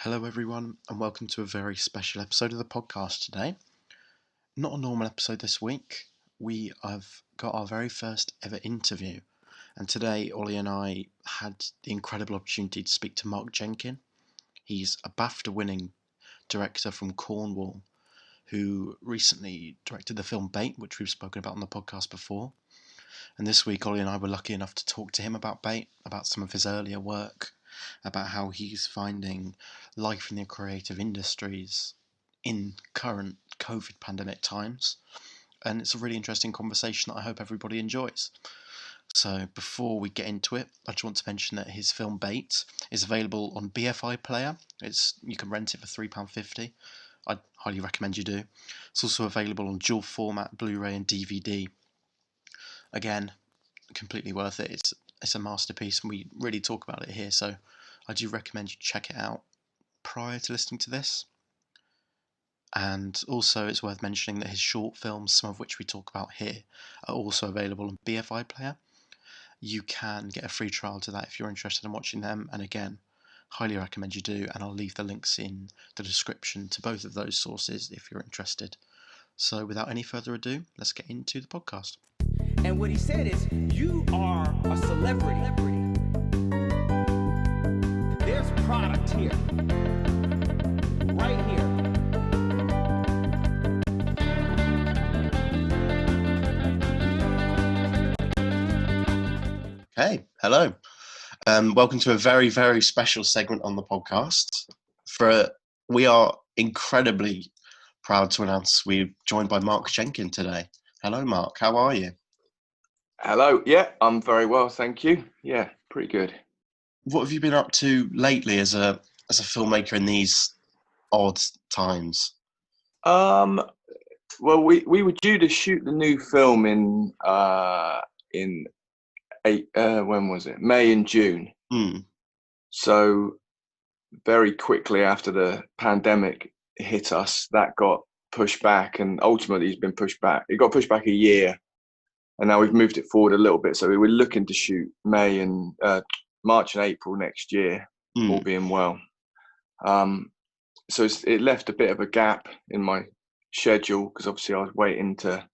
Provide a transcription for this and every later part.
Hello, everyone, and welcome to a very special episode of the podcast today. Not a normal episode this week. We have got our very first ever interview, and today Oli and I had the incredible opportunity to speak to Mark Jenkin. He's a BAFTA-winning director from Cornwall who recently directed the film Bait, which we've spoken about on the podcast before. And this week, Oli and I were lucky enough to talk to him about Bait, about some of his earlier work, about how he's finding life in the creative industries in current COVID pandemic times. And it's a really interesting conversation that I hope everybody enjoys. So before we get into it, I just want to mention that his film Bait is available on BFI Player. You can rent it for £3.50. I'd highly recommend you do. It's also available on dual format Blu-ray and DVD. Again, completely worth it. It's a masterpiece, and we really talk about it here, so I do recommend you check it out prior to listening to this. And also, it's worth mentioning that his short films, some of which we talk about here, are also available on BFI Player. You can get a free trial to that if you're interested in watching them, and again, highly recommend you do, and I'll leave the links in the description to both of those sources if you're interested. So without any further ado, let's get into the podcast. And what he said is, you are a celebrity. There's product here. Right here. Hey, hello. Welcome to a very, very special segment on the podcast. We are incredibly proud to announce we're joined by Mark Jenkin today. Hello, Mark. How are you? Hello. Yeah, I'm very well, thank you. Yeah, pretty good. What have you been up to lately as a filmmaker in these odd times? Well, we were due to shoot the new film in when was it? May and June. So very quickly after the pandemic hit us, that got pushed back, and ultimately it's been pushed back. It got pushed back a year. And now we've moved it forward a little bit. So we were looking to shoot March and April next year, all being well. So it left a bit of a gap in my schedule, because obviously I was waiting to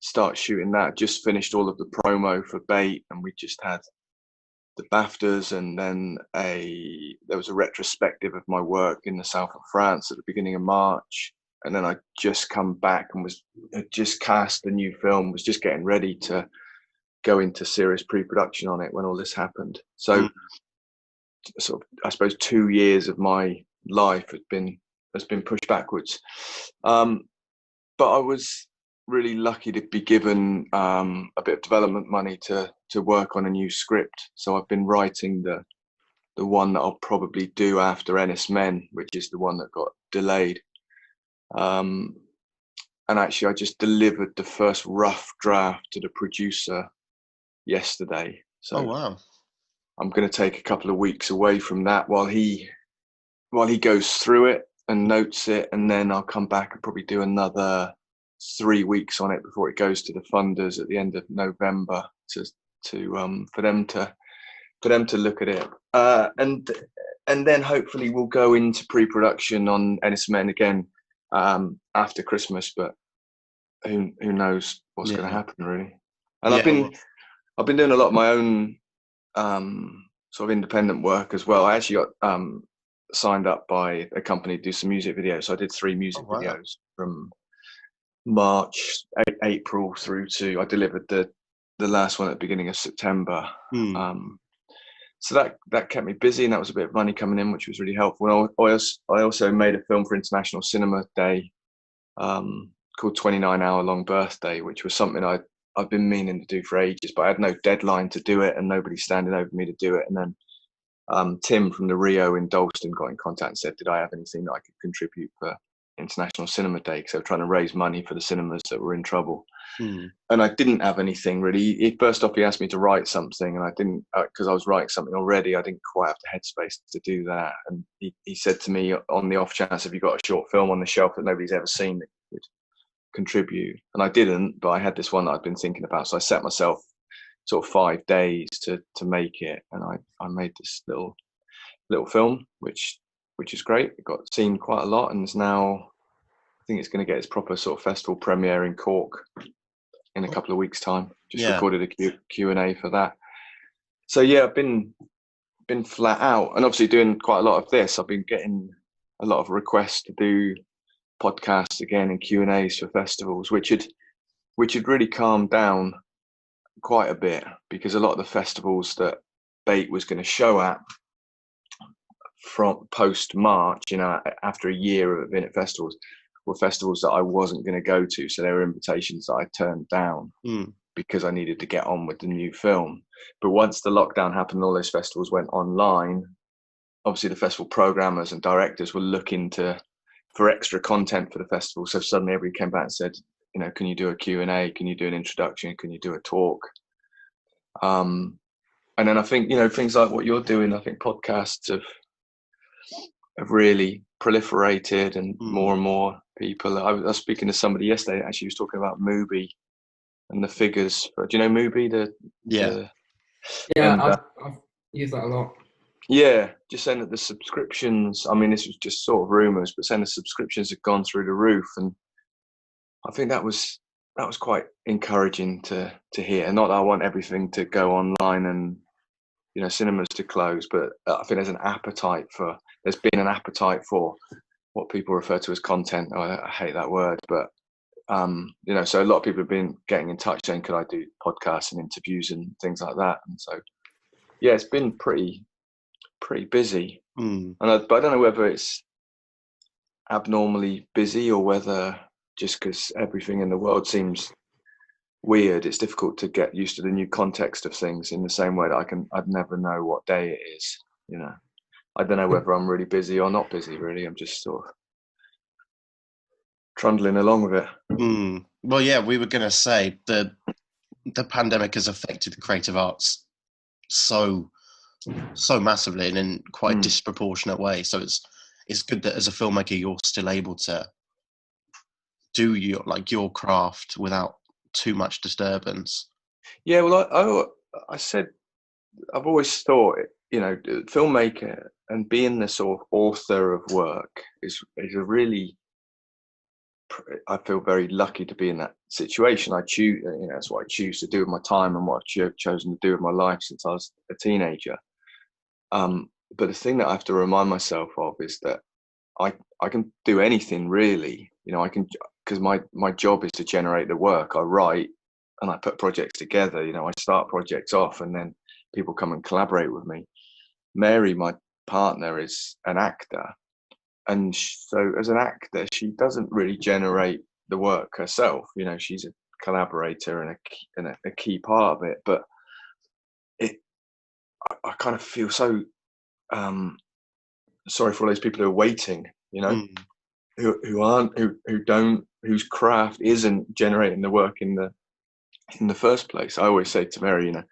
start shooting that. Just finished all of the promo for Bait, and we just had the BAFTAs, and then there was a retrospective of my work in the south of France at the beginning of March. And then I just come back and had just cast the new film, was just getting ready to go into serious pre-production on it when all this happened. So sort of, I suppose 2 years of my life has been pushed backwards. But I was really lucky to be given a bit of development money to work on a new script. So I've been writing the one that I'll probably do after Ennis Men, which is the one that got delayed. And actually I just delivered the first rough draft to the producer yesterday. So oh, wow. I'm going to take a couple of weeks away from that while he goes through it and notes it, and then I'll come back and probably do another 3 weeks on it before it goes to the funders at the end of November for them to look at it, and then hopefully we'll go into pre-production on Ennis Men again after Christmas, but who knows what's going to happen, really. And I've been doing a lot of my own sort of independent work as well. I actually got signed up by a company to do some music videos. So I did 3 music videos from March, April through to, I delivered the last one at the beginning of September. So that kept me busy, and that was a bit of money coming in, which was really helpful. And I also made a film for International Cinema Day called 29 Hour Long Birthday, which was something I've been meaning to do for ages, but I had no deadline to do it and nobody standing over me to do it. And then Tim from the Rio in Dalston got in contact and said, did I have anything that I could contribute for International Cinema Day? Because they were trying to raise money for the cinemas that were in trouble. And I didn't have anything really. First off, he asked me to write something, and I didn't, because I was writing something already. I didn't quite have the headspace to do that. And he said to me, on the off chance, have you got a short film on the shelf that nobody's ever seen that could contribute? And I didn't, but I had this one that I'd been thinking about. So I set myself sort of 5 days to make it, and I made this little film, which which is great. It got seen quite a lot, and is now, I think it's going to get its proper sort of festival premiere in Cork in a couple of weeks' time. Just recorded a Q&A for that. So yeah, I've been flat out, and obviously doing quite a lot of this. I've been getting a lot of requests to do podcasts again and Q&As for festivals, which had really calmed down quite a bit, because a lot of the festivals that Bait was going to show at from post March, you know, after a year of being at festivals, were festivals that I wasn't going to go to. So they were invitations that I turned down because I needed to get on with the new film. But once the lockdown happened, all those festivals went online. Obviously, the festival programmers and directors were looking for extra content for the festival. So suddenly everybody came back and said, you know, can you do a Q&A? Can you do an introduction? Can you do a talk? And then I think, you know, things like what you're doing, I think podcasts have really proliferated, and more people. I was speaking to somebody yesterday, actually, was talking about Mubi and the figures. Do you know Mubi? I've used that a lot. Yeah, just saying that the subscriptions, I mean, this was just sort of rumours, but saying the subscriptions had gone through the roof. And I think that was quite encouraging to hear. Not that I want everything to go online and, you know, cinemas to close, but I think there's been an appetite for what people refer to as content. Oh, I hate that word, but you know, so a lot of people have been getting in touch saying, could I do podcasts and interviews and things like that? And so, yeah, it's been pretty busy. But I don't know whether it's abnormally busy or whether just because everything in the world seems weird, it's difficult to get used to the new context of things in the same way that I'd never know what day it is, you know. I don't know whether I'm really busy or not busy, really. I'm just sort of trundling along with it. Well, yeah, we were going to say the pandemic has affected the creative arts so massively and in quite a disproportionate way. So it's good that as a filmmaker you're still able to do your craft without too much disturbance. Yeah, well, I said I've always thought, you know, filmmaker and being the sort of author of work is a really, I feel very lucky to be in that situation. I choose, you know, that's what I choose to do with my time and what I've chosen to do with my life since I was a teenager. But the thing that I have to remind myself of is that I can do anything really. You know, I can, because my job is to generate the work. I write and I put projects together. You know, I start projects off and then people come and collaborate with me. Mary, my partner, is an actor. And so as an actor, she doesn't really generate the work herself. You know, she's a collaborator and a key part of it. But I kind of feel so sorry for all those people who are waiting, you know, whose craft isn't generating the work in the first place. I always say to Mary, you know,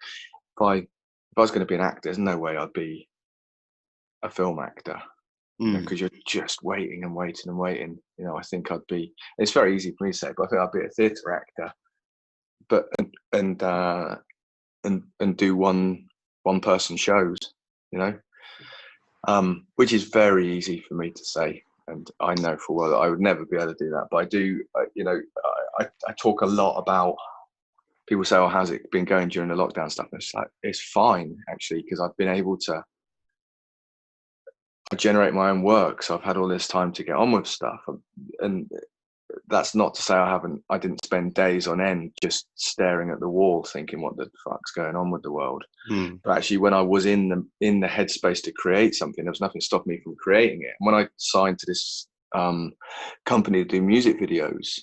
if I was going to be an actor, there's no way I'd be a film actor, because you're just waiting and waiting and waiting. You know, I think I'd be. It's very easy for me to say, but I think I'd be a theatre actor, but and do one person shows, you know, which is very easy for me to say, and I know full well that I would never be able to do that. But I do, you know, I talk a lot about. People say, "Oh, how's it been going during the lockdown stuff?" And it's like, it's fine actually, because I've been able to generate my own work, so I've had all this time to get on with stuff. And that's not to say I didn't spend days on end just staring at the wall thinking what the fuck's going on with the world. But actually, when I was in the headspace to create something, there was nothing stopping me from creating it. And when I signed to this company to do music videos,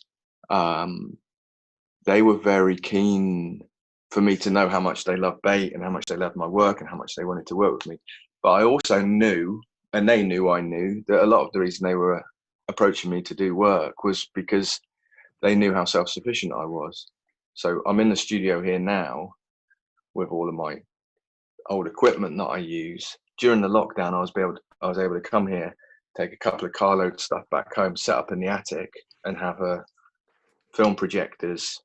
they were very keen for me to know how much they loved Bait and how much they loved my work and how much they wanted to work with me. But I also knew, and they knew I knew, that a lot of the reason they were approaching me to do work was because they knew how self-sufficient I was. So I'm in the studio here now with all of my old equipment that I use. During the lockdown, I was able to come here, take a couple of carload of stuff back home, set up in the attic, and have film projectors,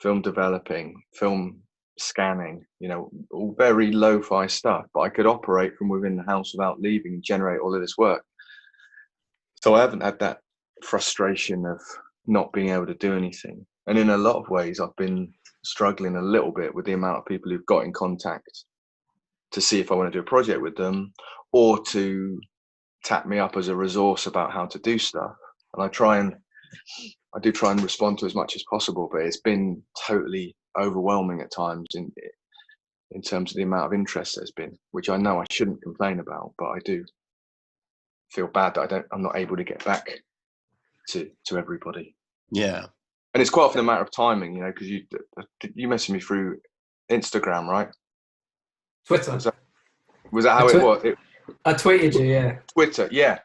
film developing, film scanning, you know, all very lo-fi stuff. But I could operate from within the house without leaving and generate all of this work. So I haven't had that frustration of not being able to do anything. And in a lot of ways, I've been struggling a little bit with the amount of people who've got in contact to see if I want to do a project with them, or to tap me up as a resource about how to do stuff. And I do try and respond to as much as possible, but it's been totally overwhelming at times in terms of the amount of interest there's been, which I know I shouldn't complain about, but I do feel bad that I'm not able to get back to everybody. Yeah. And it's quite often a matter of timing, because you messaged me through Instagram, right? Twitter. Was that how it was? I tweeted you, yeah. Twitter, yeah,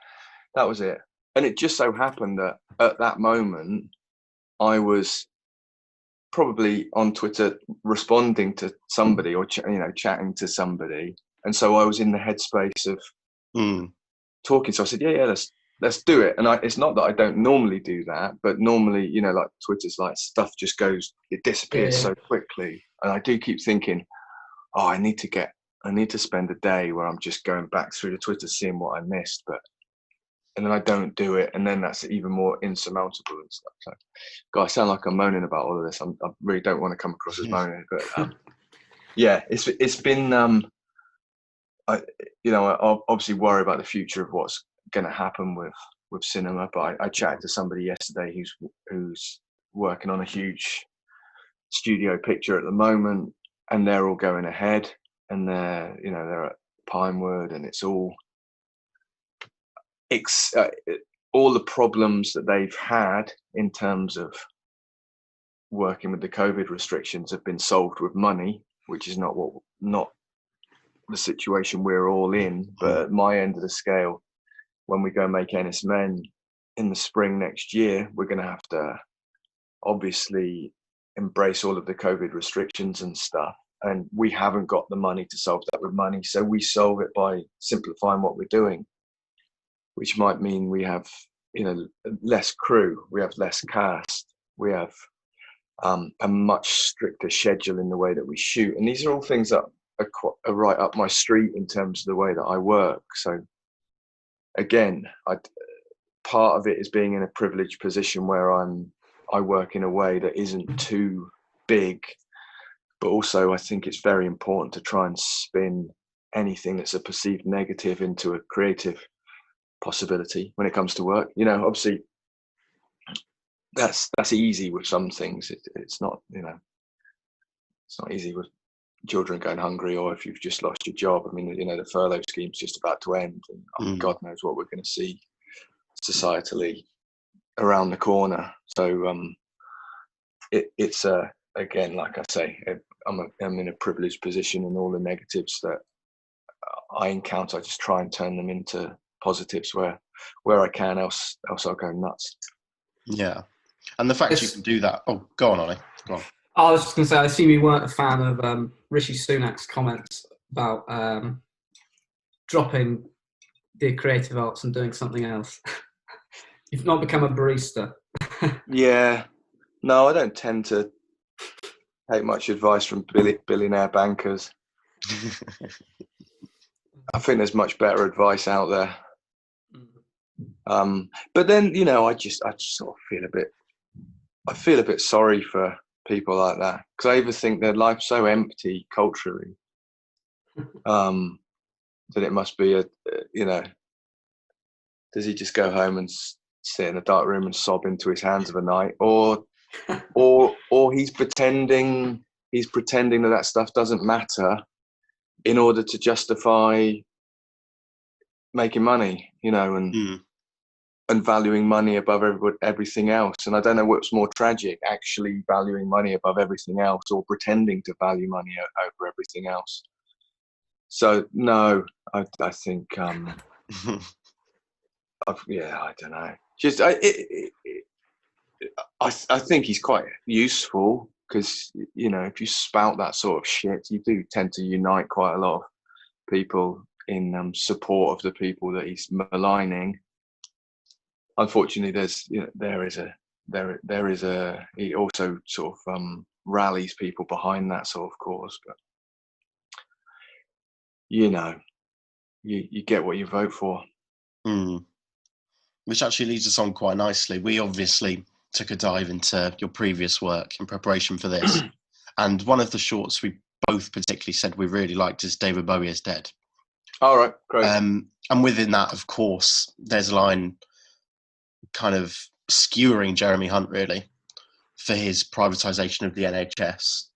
that was it. And it just so happened that at that moment, I was probably on Twitter responding to somebody or chatting to somebody, and so I was in the headspace of talking. So I said, yeah, let's do it. And it's not that I don't normally do that, but normally, like Twitter's like stuff just it disappears so quickly, and I do keep thinking, oh, I need to spend a day where I'm just going back through the Twitter, seeing what I missed, and then I don't do it, and then that's even more insurmountable and stuff. So, God, I sound like I'm moaning about all of this. I really don't want to come across as moaning, but yeah, it's been. I obviously worry about the future of what's going to happen with cinema. But I chatted to somebody yesterday who's working on a huge studio picture at the moment, and they're all going ahead, and they're at Pinewood, and it's all. All the problems that they've had in terms of working with the COVID restrictions have been solved with money, which is not the situation we're all in. But at my end of the scale, when we go make Ennis Men in the spring next year, we're going to have to obviously embrace all of the COVID restrictions and stuff. And we haven't got the money to solve that with money. So we solve it by simplifying what we're doing, which might mean we have, less crew, we have less cast, we have a much stricter schedule in the way that we shoot. And these are all things that are right up my street in terms of the way that I work. So again, part of it is being in a privileged position where I work in a way that isn't too big, but also I think it's very important to try and spin anything that's a perceived negative into a creative possibility when it comes to work. Obviously that's easy with some things. It's not, it's not easy with children going hungry, or if you've just lost your job. I mean, the furlough scheme's just about to end, and God knows what we're going to see societally around the corner. So it's again, like I say, I'm in a privileged position, and all the negatives that I encounter, I just try and turn them into positives where I can, else I'll go nuts. Yeah. And the fact you can do that. Oh, go on, Ollie. Go on. I was just going to say, I assume you weren't a fan of Rishi Sunak's comments about dropping the creative arts and doing something else. You've not become a barista. Yeah. No, I don't tend to take much advice from billionaire bankers. I think there's much better advice out there. But then, I just sort of feel a bit sorry for people like that, because I either think their life's so empty culturally that it must be does he just go home and sit in a dark room and sob into his hands of a night, or he's pretending that stuff doesn't matter in order to justify making money, and valuing money above everything else. And I don't know what's more tragic, actually valuing money above everything else, or pretending to value money over everything else. So no, I think I don't know. Just I think he's quite useful, because if you spout that sort of shit, you do tend to unite quite a lot of people in support of the people that he's maligning. Unfortunately, he also sort of rallies people behind that sort of cause, but you get what you vote for. Yeah, which actually leads us on quite nicely. We obviously took a dive into your previous work in preparation for this, and one of the shorts we both particularly said we really liked is David Bowie is Dead. All right, great. And within that, of course, there's a line kind of skewering Jeremy Hunt, really, for his privatisation of the NHS.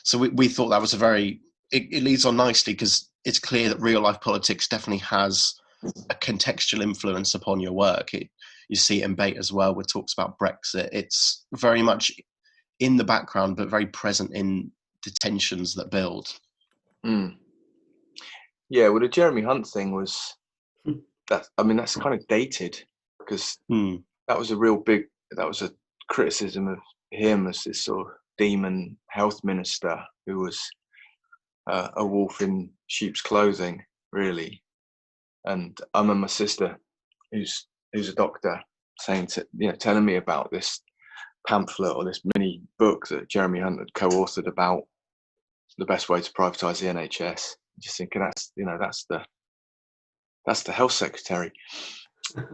So we thought that was it leads on nicely, because it's clear that real life politics definitely has a contextual influence upon your work. You see it in Bait as well, where it talks about Brexit. It's very much in the background, but very present in the tensions that build. Mm. Yeah, well, the Jeremy Hunt thing was that's kind of dated, because that was a criticism of him as this sort of demon health minister who was a wolf in sheep's clothing, really. And I remember my sister, who's a doctor, telling me about this pamphlet or this mini book that Jeremy Hunt had co-authored about the best way to privatise the NHS. Just thinking that's the health secretary.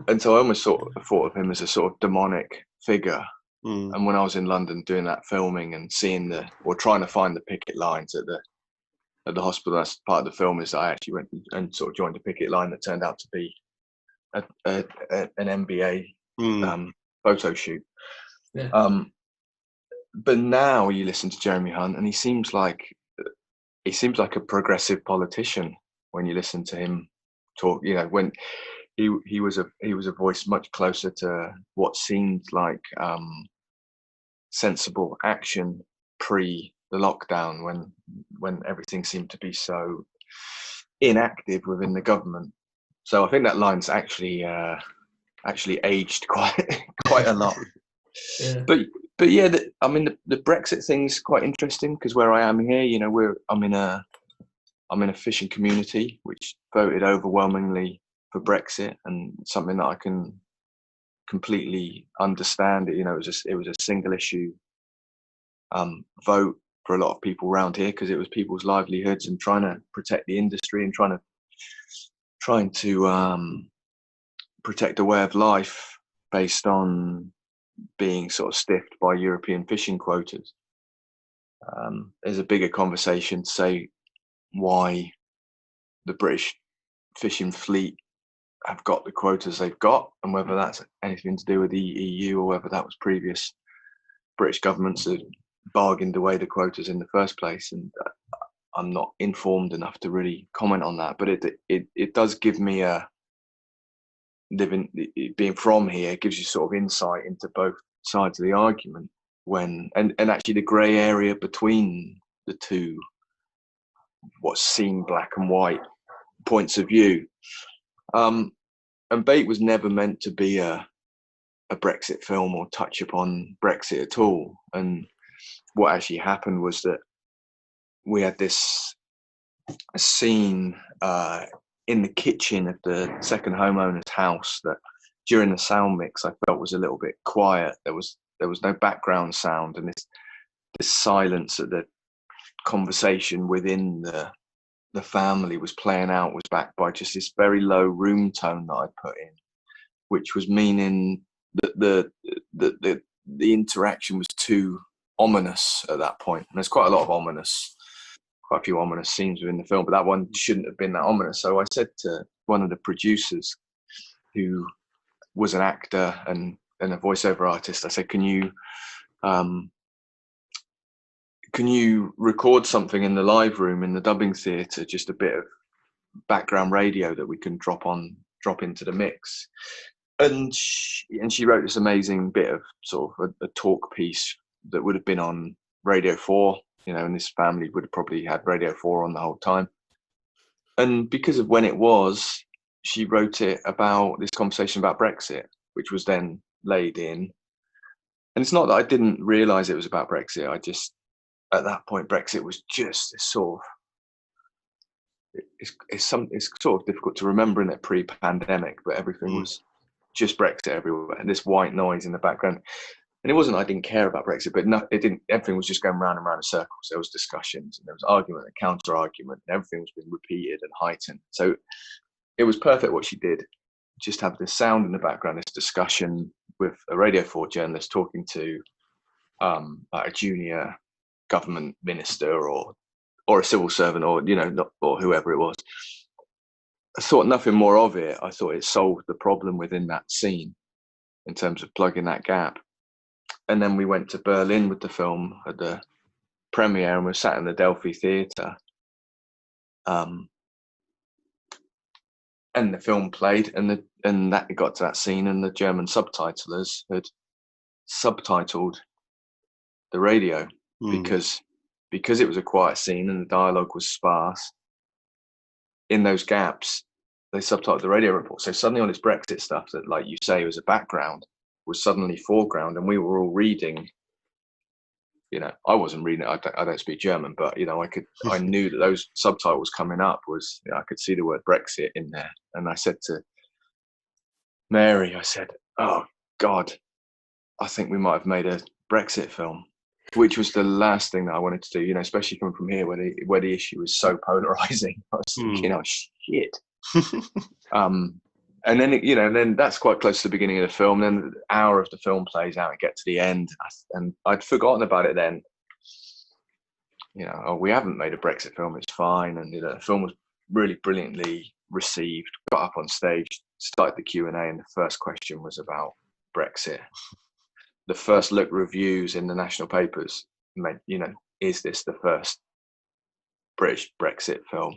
And so I almost sort of thought of him as a sort of demonic figure. And when I was in London doing that filming and seeing trying to find the picket lines at the hospital, that's part of the film, is that I actually went and sort of joined a picket line that turned out to be an MBA photo shoot. Yeah. But now you listen to Jeremy Hunt, and he seems like a progressive politician when you listen to him talk. When he was a voice much closer to what seemed like sensible action pre the lockdown, when everything seemed to be so inactive within the government. So I think that line's actually aged quite a lot. Yeah. But yeah, the Brexit thing's quite interesting, because where I am here, I'm in a fishing community which voted overwhelmingly for Brexit, and something that I can completely understand. It was a single issue vote for a lot of people around here, because it was people's livelihoods and trying to protect the industry and trying to protect a way of life based on being sort of stiffed by European fishing quotas. There's a bigger conversation to say why the British fishing fleet have got the quotas they've got, and whether that's anything to do with the EU or whether that was previous British governments that bargained away the quotas in the first place. And I'm not informed enough to really comment on that, but it does give me being from here, it gives you sort of insight into both sides of the argument, and actually the grey area between the two, what seem black and white points of view. And Bait was never meant to be a Brexit film or touch upon Brexit at all. And what actually happened was that we had this scene in the kitchen of the second homeowner's house that during the sound mix I felt was a little bit quiet. There was no background sound, and this silence that the conversation within the family was playing out was backed by just this very low room tone that I put in, which was meaning that the interaction was too ominous at that point. And there's quite a few ominous scenes within the film, but that one shouldn't have been that ominous. So I said to one of the producers, who was an actor and a voiceover artist, I said, can you record something in the live room in the dubbing theatre, just a bit of background radio that we can drop into the mix? And she wrote this amazing bit of sort of a talk piece that would have been on Radio 4, and this family would have probably had Radio 4 on the whole time. And because of when it was, she wrote it about this conversation about Brexit, which was then laid in. And it's not that I didn't realise it was about Brexit. I just, at that point, Brexit was just this sort of, it's sort of difficult to remember in it pre-pandemic, but everything was just Brexit everywhere, and this white noise in the background. And it wasn't I didn't care about Brexit, but it didn't. Everything was just going round and round in circles. There was discussions, and there was argument and counter argument, and everything was being repeated and heightened. So it was perfect what she did. just have this sound in the background, this discussion with a Radio 4 journalist talking to like a junior government minister or a civil servant, or or whoever it was. I thought nothing more of it. I thought it solved the problem within that scene in terms of plugging that gap. And then we went to Berlin with the film at the premiere, and we sat in the Delphi Theatre. And the film played, and that it got to that scene, and the German subtitlers had subtitled the radio because it was a quiet scene and the dialogue was sparse. In those gaps, they subtitled the radio report. So suddenly all this Brexit stuff that, like you say, was a background, was suddenly foreground, and we were all reading. I wasn't reading it. I don't speak German, but I knew that those subtitles coming up was, I could see the word Brexit in there. And I said to Mary, I said, "Oh God, I think we might have made a Brexit film," which was the last thing that I wanted to do, especially coming from here where the issue was so polarizing. I was thinking, oh shit. And then, then that's quite close to the beginning of the film. Then the hour of the film plays out and get to the end. And I'd forgotten about it then. We haven't made a Brexit film. It's fine. And the film was really brilliantly received. Got up on stage, started the Q&A, and the first question was about Brexit. The first look reviews in the national papers meant, is this the first British Brexit film?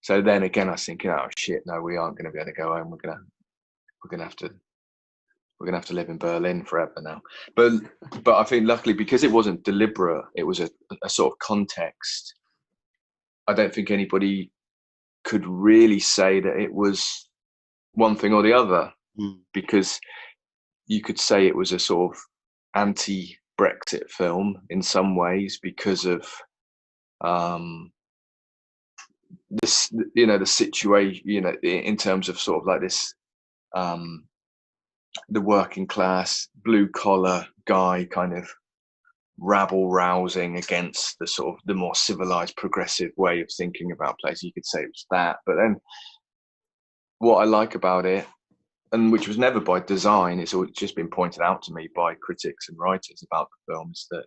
So then again, I was thinking, oh shit, no, we aren't going to be able to go home. We're gonna have to live in Berlin forever now. But I think luckily, because it wasn't deliberate, it was a sort of context. I don't think anybody could really say that it was one thing or the other, because you could say it was a sort of anti-Brexit film in some ways because of this, the situation, in terms of sort of like this, the working class, blue collar guy kind of rabble rousing against the sort of the more civilized, progressive way of thinking about places. You could say it was that. But then what I like about it, and which was never by design, it's always just been pointed out to me by critics and writers about the film, is that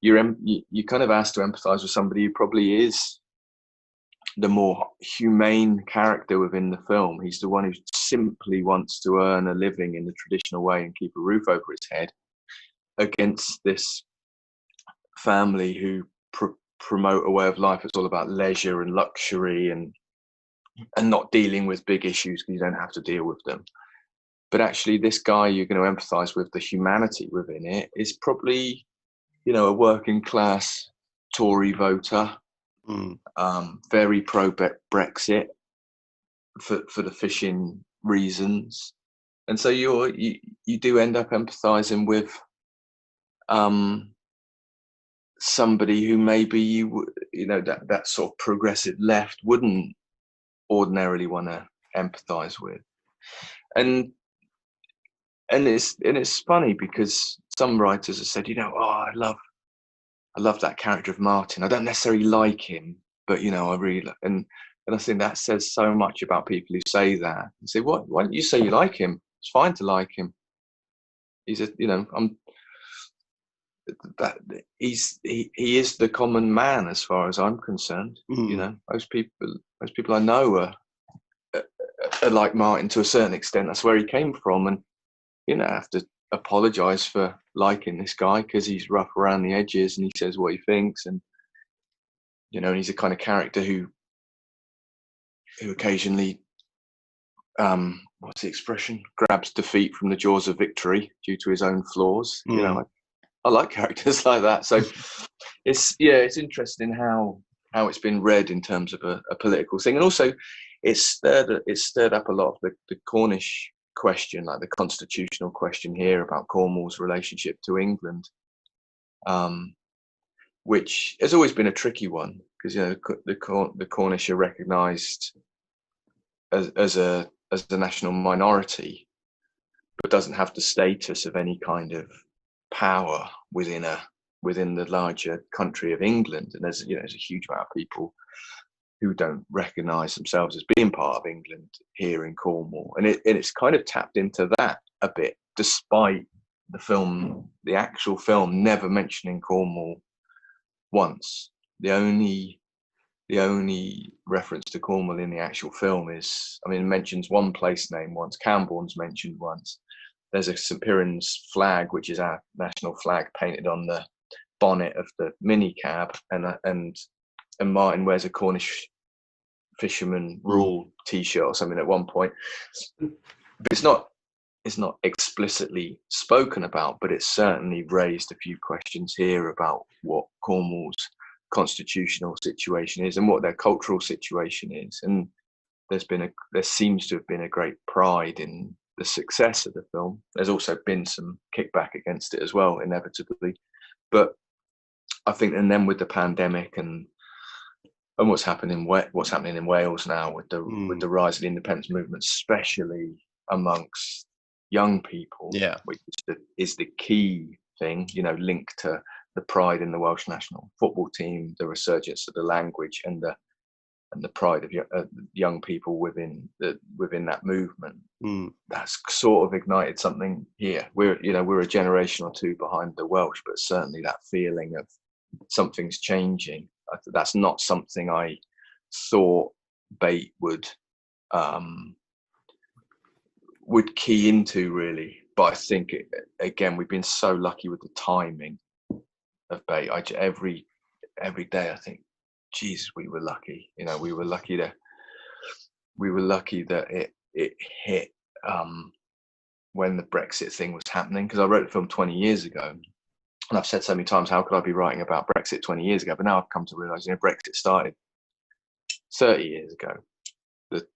you're kind of asked to empathize with somebody who probably is the more humane character within the film. He's the one who simply wants to earn a living in the traditional way and keep a roof over his head, against this family who promote a way of life that's all about leisure and luxury and not dealing with big issues because you don't have to deal with them. But actually, this guy you're going to empathize with, the humanity within it, is probably, a working class Tory voter, very pro Brexit for the fishing reasons, and so you do end up empathizing with somebody who maybe that sort of progressive left wouldn't ordinarily want to empathize with. And it's funny because some writers have said, I love that character of Martin. I don't necessarily like him, but I really and I think that says so much about people who say that. You say, why don't you say you like him? It's fine to like him. He's he is the common man as far as I'm concerned. Most people I know are like Martin to a certain extent. That's where he came from, and have to apologize for liking this guy because he's rough around the edges and he says what he thinks, and and he's a kind of character who occasionally what's the expression, grabs defeat from the jaws of victory due to his own flaws. I like characters like that. So it's interesting how it's been read in terms of a political thing, and also it's stirred up a lot of the Cornish question, like the constitutional question here about Cornwall's relationship to England, which has always been a tricky one because the Cornish are recognised as a national minority, but doesn't have the status of any kind of power within the larger country of England. And there's a huge amount of people who don't recognise themselves as being part of England here in Cornwall, and it's kind of tapped into that a bit, despite the actual film never mentioning Cornwall once. The only reference to Cornwall in the actual film is, it mentions one place name once, Camborne's mentioned once. There's a St Piran's flag, which is our national flag, painted on the bonnet of the minicab, and Martin wears a Cornish fisherman rule T-shirt or something at one point. But it's not explicitly spoken about, but it's certainly raised a few questions here about what Cornwall's constitutional situation is and what their cultural situation is. And there seems to have been a great pride in the success of the film. There's also been some kickback against it as well, inevitably. But I think, and then with the pandemic and what's happening in Wales now with the rise of the independence movement, especially amongst young people, which is the key thing, linked to the pride in the Welsh national football team, the resurgence of the language, and the pride of young people within that movement. That's sort of ignited something here. We're a generation or two behind the Welsh, but certainly that feeling of something's changing. That's not something I thought Bait would key into, really. But I think again, we've been so lucky with the timing of Bait. Every day I think, Jesus, we were lucky. We were lucky that it hit when the Brexit thing was happening, because I wrote the film 20 years ago, and I've said so many times, how could I be writing about Brexit 20 years ago? But now I've come to realise, Brexit started 30 years ago. The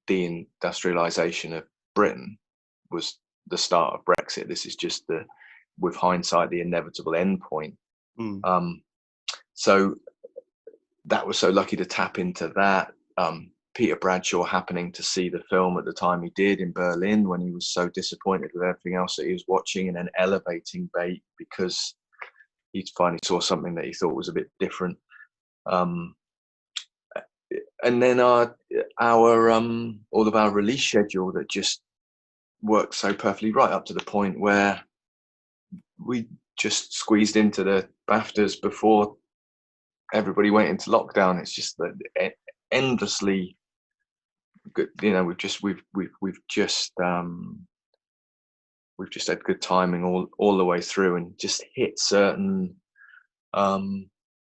deindustrialisation of Britain was the start of Brexit. This is just with hindsight, the inevitable end point. So that was so lucky to tap into that. Peter Bradshaw happening to see the film at the time he did in Berlin, when he was so disappointed with everything else that he was watching, and then elevating Bait because he finally saw something that he thought was a bit different. And then all of our release schedule that just worked so perfectly, right up to the point where we just squeezed into the BAFTAs before everybody went into lockdown. It's just endlessly good. We've just had good timing all the way through, and just hit certain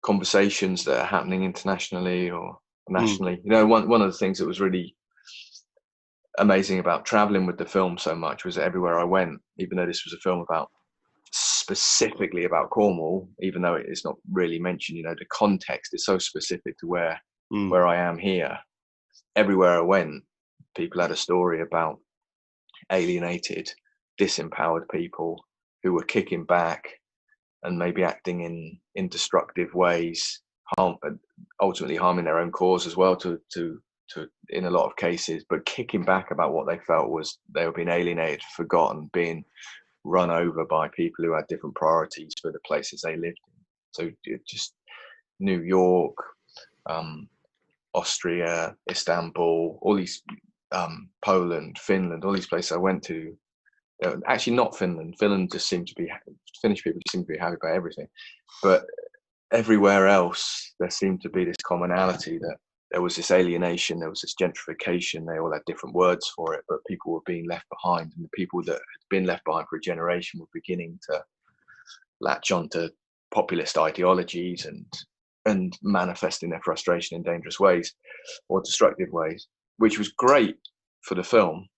conversations that are happening internationally or nationally. One of the things that was really amazing about traveling with the film so much was that everywhere I went, even though this was a film specifically about Cornwall, even though it's not really mentioned, the context is so specific to where I am here. Everywhere I went, people had a story about alienated, disempowered people who were kicking back and maybe acting in destructive ways, ultimately harming their own cause as well, to in a lot of cases, but kicking back about what they felt was they were being alienated, forgotten, being run over by people who had different priorities for the places they lived in. So just New York, Austria, Istanbul, all these, Poland, Finland, all these places I went to. Actually, not Finland. Finland just seemed to be, Finnish people just seemed to be happy about everything. But everywhere else, there seemed to be this commonality that there was this alienation, there was this gentrification. They all had different words for it, but people were being left behind. And the people that had been left behind for a generation were beginning to latch onto populist ideologies and manifesting their frustration in dangerous ways or destructive ways, which was great for the film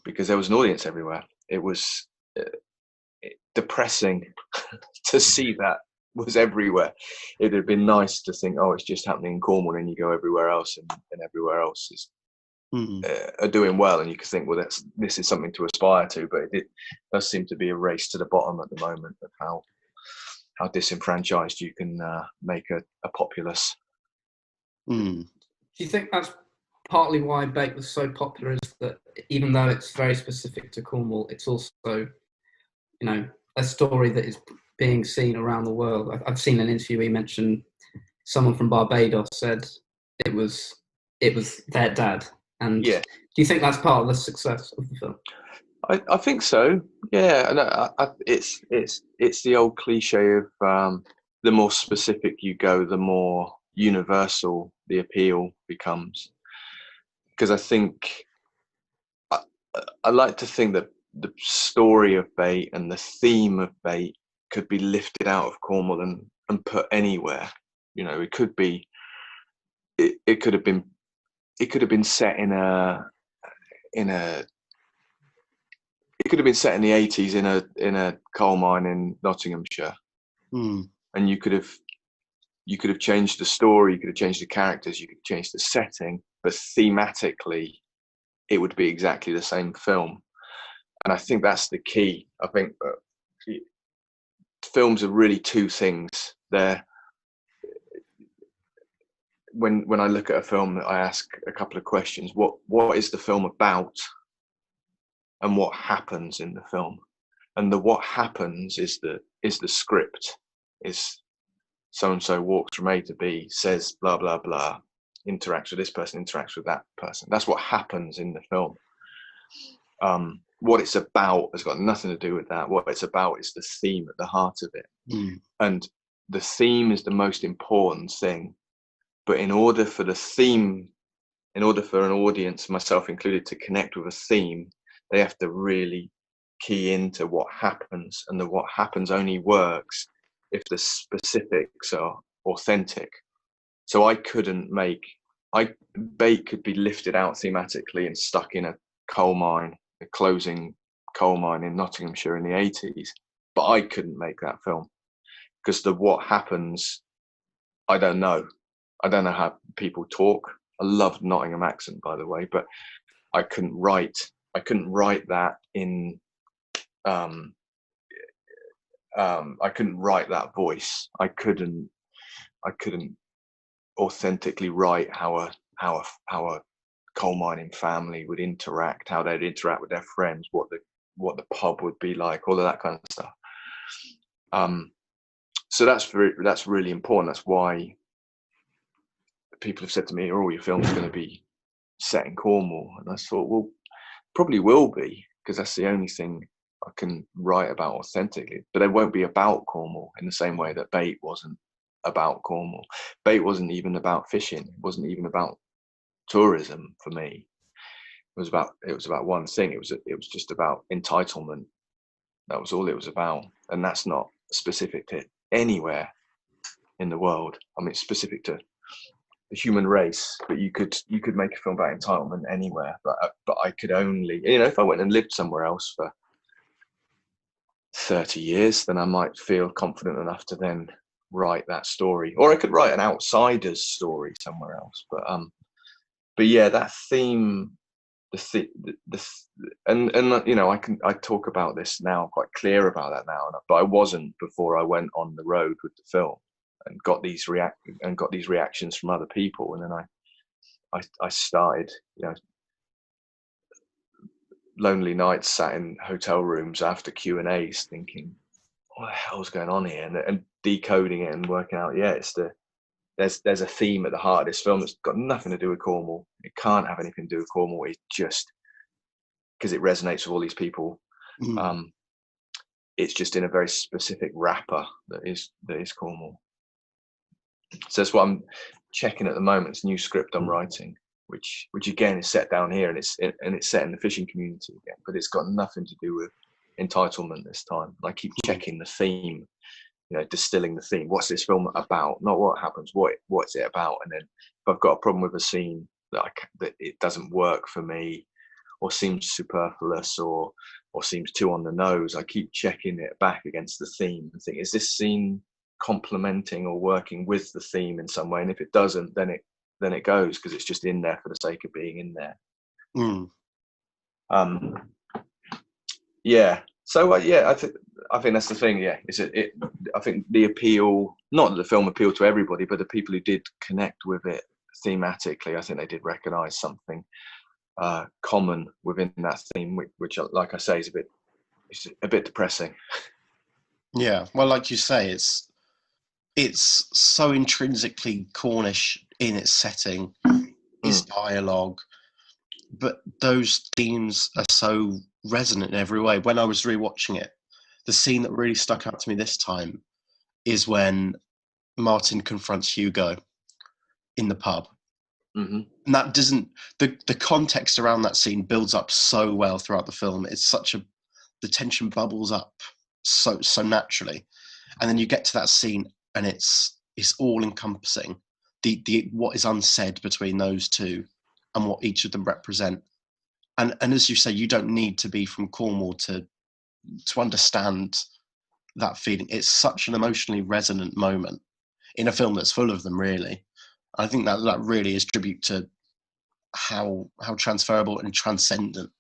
because there was an audience everywhere. It was depressing to see that was everywhere. It had been nice to think, oh, it's just happening in Cornwall, and you go everywhere else, and everywhere else is are doing well, and you could think, well, this is something to aspire to. But it does seem to be a race to the bottom at the moment of how disenfranchised you can make a populace. Do you think that's partly why Bait was so popular, is that even though it's very specific to Cornwall, it's also, a story that is being seen around the world? I've seen an interview he mentioned someone from Barbados said it was their dad. And Yeah. do you think that's part of the success of the film? I think so. Yeah, and it's the old cliche of the more specific you go, the more universal the appeal becomes. Because I think I like to think that the story of Bait and the theme of Bait could be lifted out of Cornwall and put anywhere. You know, it could be. It could have been set in a. It could have been set in the 80s in a coal mine in Nottinghamshire, and you could have changed the story, you could have changed the characters, you could have changed the setting, but thematically, it would be exactly the same film. And I think that's the key. I think films are really two things. They're when I look at a film, I ask a couple of questions. What is the film about? And what happens in the film, and what happens is the script. Is so and so walks from A to B, says blah blah blah, interacts with this person, interacts with that person. That's what happens in the film. What it's about has got nothing to do with that. What it's about is the theme at the heart of it, and the theme is the most important thing. But in order for an audience, myself included, to connect with a theme, they have to really key into what happens, and what happens only works if the specifics are authentic. So Bait could be lifted out thematically and stuck in a coal mine, a closing coal mine in Nottinghamshire in the 80s, but I couldn't make that film because what happens, I don't know. I don't know how people talk. I love Nottingham accent, by the way, but I couldn't write that in I couldn't write that voice. I couldn't authentically write how a coal mining family would interact, how they'd interact with their friends, what the pub would be like, all of that kind of stuff. So that's really important. That's why people have said to me, "Oh, your film's going to be set in Cornwall," and I thought, well, probably will be, because that's the only thing I can write about authentically. But it won't be about Cornwall in the same way that Bait wasn't about Cornwall. Bait wasn't even about fishing. It wasn't even about tourism for me. It was about one thing. It was just about entitlement. That was all it was about, and that's not specific to anywhere in the world. I mean, it's specific to the human race, but you could make a film about entitlement anywhere. But I could only, if I went and lived somewhere else for 30 years, then I might feel confident enough to then write that story, or I could write an outsider's story somewhere else. But yeah, that theme, and I talk about this now. I'm quite clear about that now, but I wasn't before I went on the road with the film and got these reactions from other people, and then I started, lonely nights sat in hotel rooms after Q&As thinking, what the hell's going on here, and decoding it and working out, there's a theme at the heart of this film that's got nothing to do with Cornwall. It can't have anything to do with Cornwall. It's just because it resonates with all these people. It's just in a very specific wrapper that is Cornwall. So that's what I'm checking at the moment. It's a new script I'm writing, which again is set down here, and it's set in the fishing community again, but it's got nothing to do with entitlement this time. I keep checking the theme, distilling the theme. What's this film about? Not what happens. What's it about? And then if I've got a problem with a scene that it doesn't work for me, or seems superfluous, or seems too on the nose, I keep checking it back against the theme and think, is this scene complementing or working with the theme in some way? And if it doesn't, then it goes, because it's just in there for the sake of being in there. So I think that's the thing. I think the appeal, not that the film appealed to everybody, but the people who did connect with it thematically, I think they did recognize something common within that theme, which like I say, is a bit depressing. Yeah, well, like you say, it's so intrinsically Cornish in its setting, its dialogue, but those themes are so resonant in every way. When I was rewatching it, the scene that really stuck out to me this time is when Martin confronts Hugo in the pub. Mm-hmm. And that doesn't, the context around that scene builds up so well throughout the film. It's the tension bubbles up so naturally. And then you get to that scene and it's all encompassing. The what is unsaid between those two and what each of them represent. And as you say, you don't need to be from Cornwall to understand that feeling. It's such an emotionally resonant moment in a film that's full of them, really. I think that really is tribute to how transferable and transcendent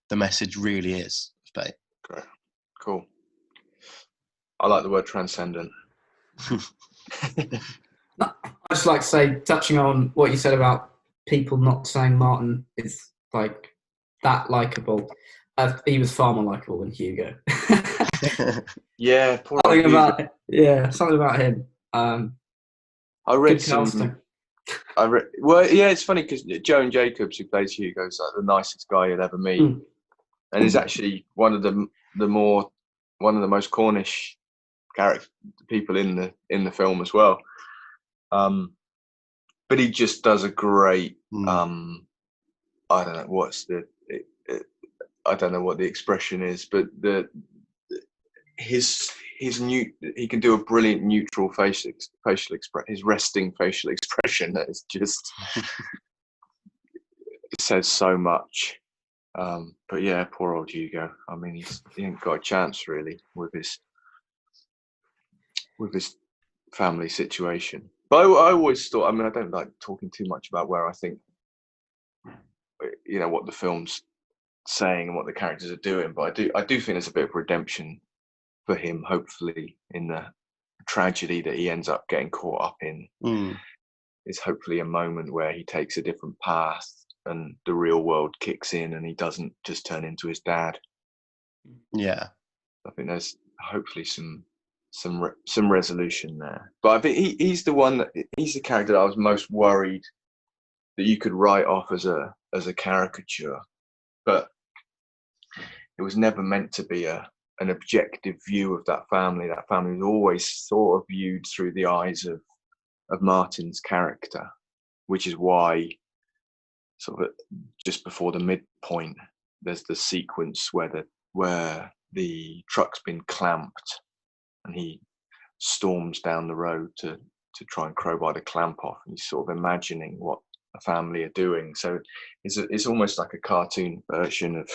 the message really is. Great. Cool. I like the word transcendent. I'd just like to say, touching on what you said about people not saying Martin is like that likable. He was far more likable than Hugo. Yeah, poor something Hugo. Something about him. I read well, yeah, it's funny because Joan Jacobs, who plays Hugo, is like the nicest guy you'll ever meet, and is actually one of the most Cornish character people in the film as well. But he just does a great. I don't know I don't know what the expression is, but he can do a brilliant neutral facial expression. His resting facial expression that is just it says so much. But yeah, poor old Hugo. I mean, he ain't got a chance really with his family situation. But I always thought. I mean, I don't like talking too much about where I think, what the film's saying and what the characters are doing. But I do think there's a bit of redemption for him, hopefully, in the tragedy that he ends up getting caught up in. Is hopefully a moment where he takes a different path and the real world kicks in and he doesn't just turn into his dad. Yeah, I think there's hopefully some resolution there. But I think he's the character that I was most worried that you could write off as a caricature, but it was never meant to be an objective view of that family. That family was always sort of viewed through the eyes of Martin's character, which is why sort of just before the midpoint, there's the sequence where the truck's been clamped and he storms down the road to try and crowbar the clamp off, and he's sort of imagining what the family are doing. So it's almost like a cartoon version of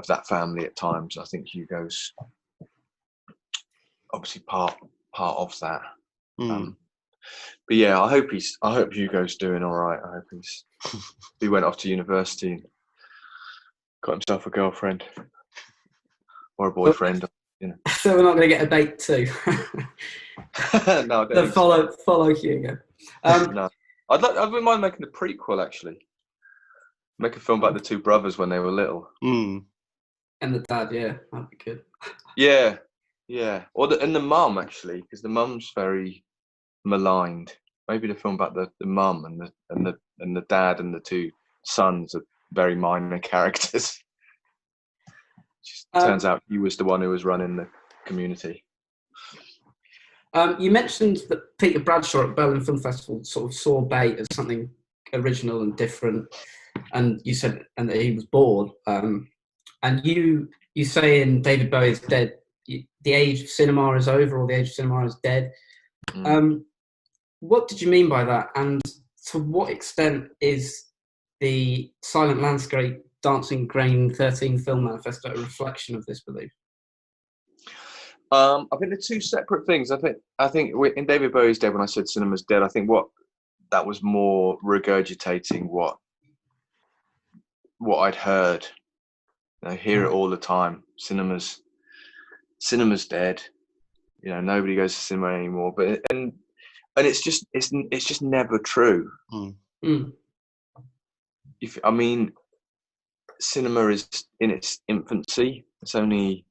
that family at times. I think Hugo's obviously part of that. But yeah, I hope Hugo's doing all right. I hope he went off to university and got himself a girlfriend or a boyfriend. So we're not going to get a date too. No, I don't follow Hugo. No, I wouldn't mind making a prequel actually. Make a film about the two brothers when they were little. And the dad, yeah, that'd be good. Yeah. Or the mum actually, because the mum's very maligned. Maybe the film about the mum and the dad and the two sons are very minor characters. Just turns out he was the one who was running the community. You mentioned that Peter Bradshaw at Berlin Film Festival sort of saw Bait as something original and different, and you said and that he was bored. And you say in David Bowie is Dead, the age of cinema is over, or the age of cinema is dead. What did you mean by that? And to what extent is the Silent Landscape Dancing Grain 13 film manifesto a reflection of this belief? I think they're two separate things. I think in David Bowie's Dead, when I said cinema's dead, I think that was more regurgitating what I'd heard. I hear it all the time. Cinema's dead. Nobody goes to cinema anymore. But and it's just never true. I mean, cinema is in its infancy. It's only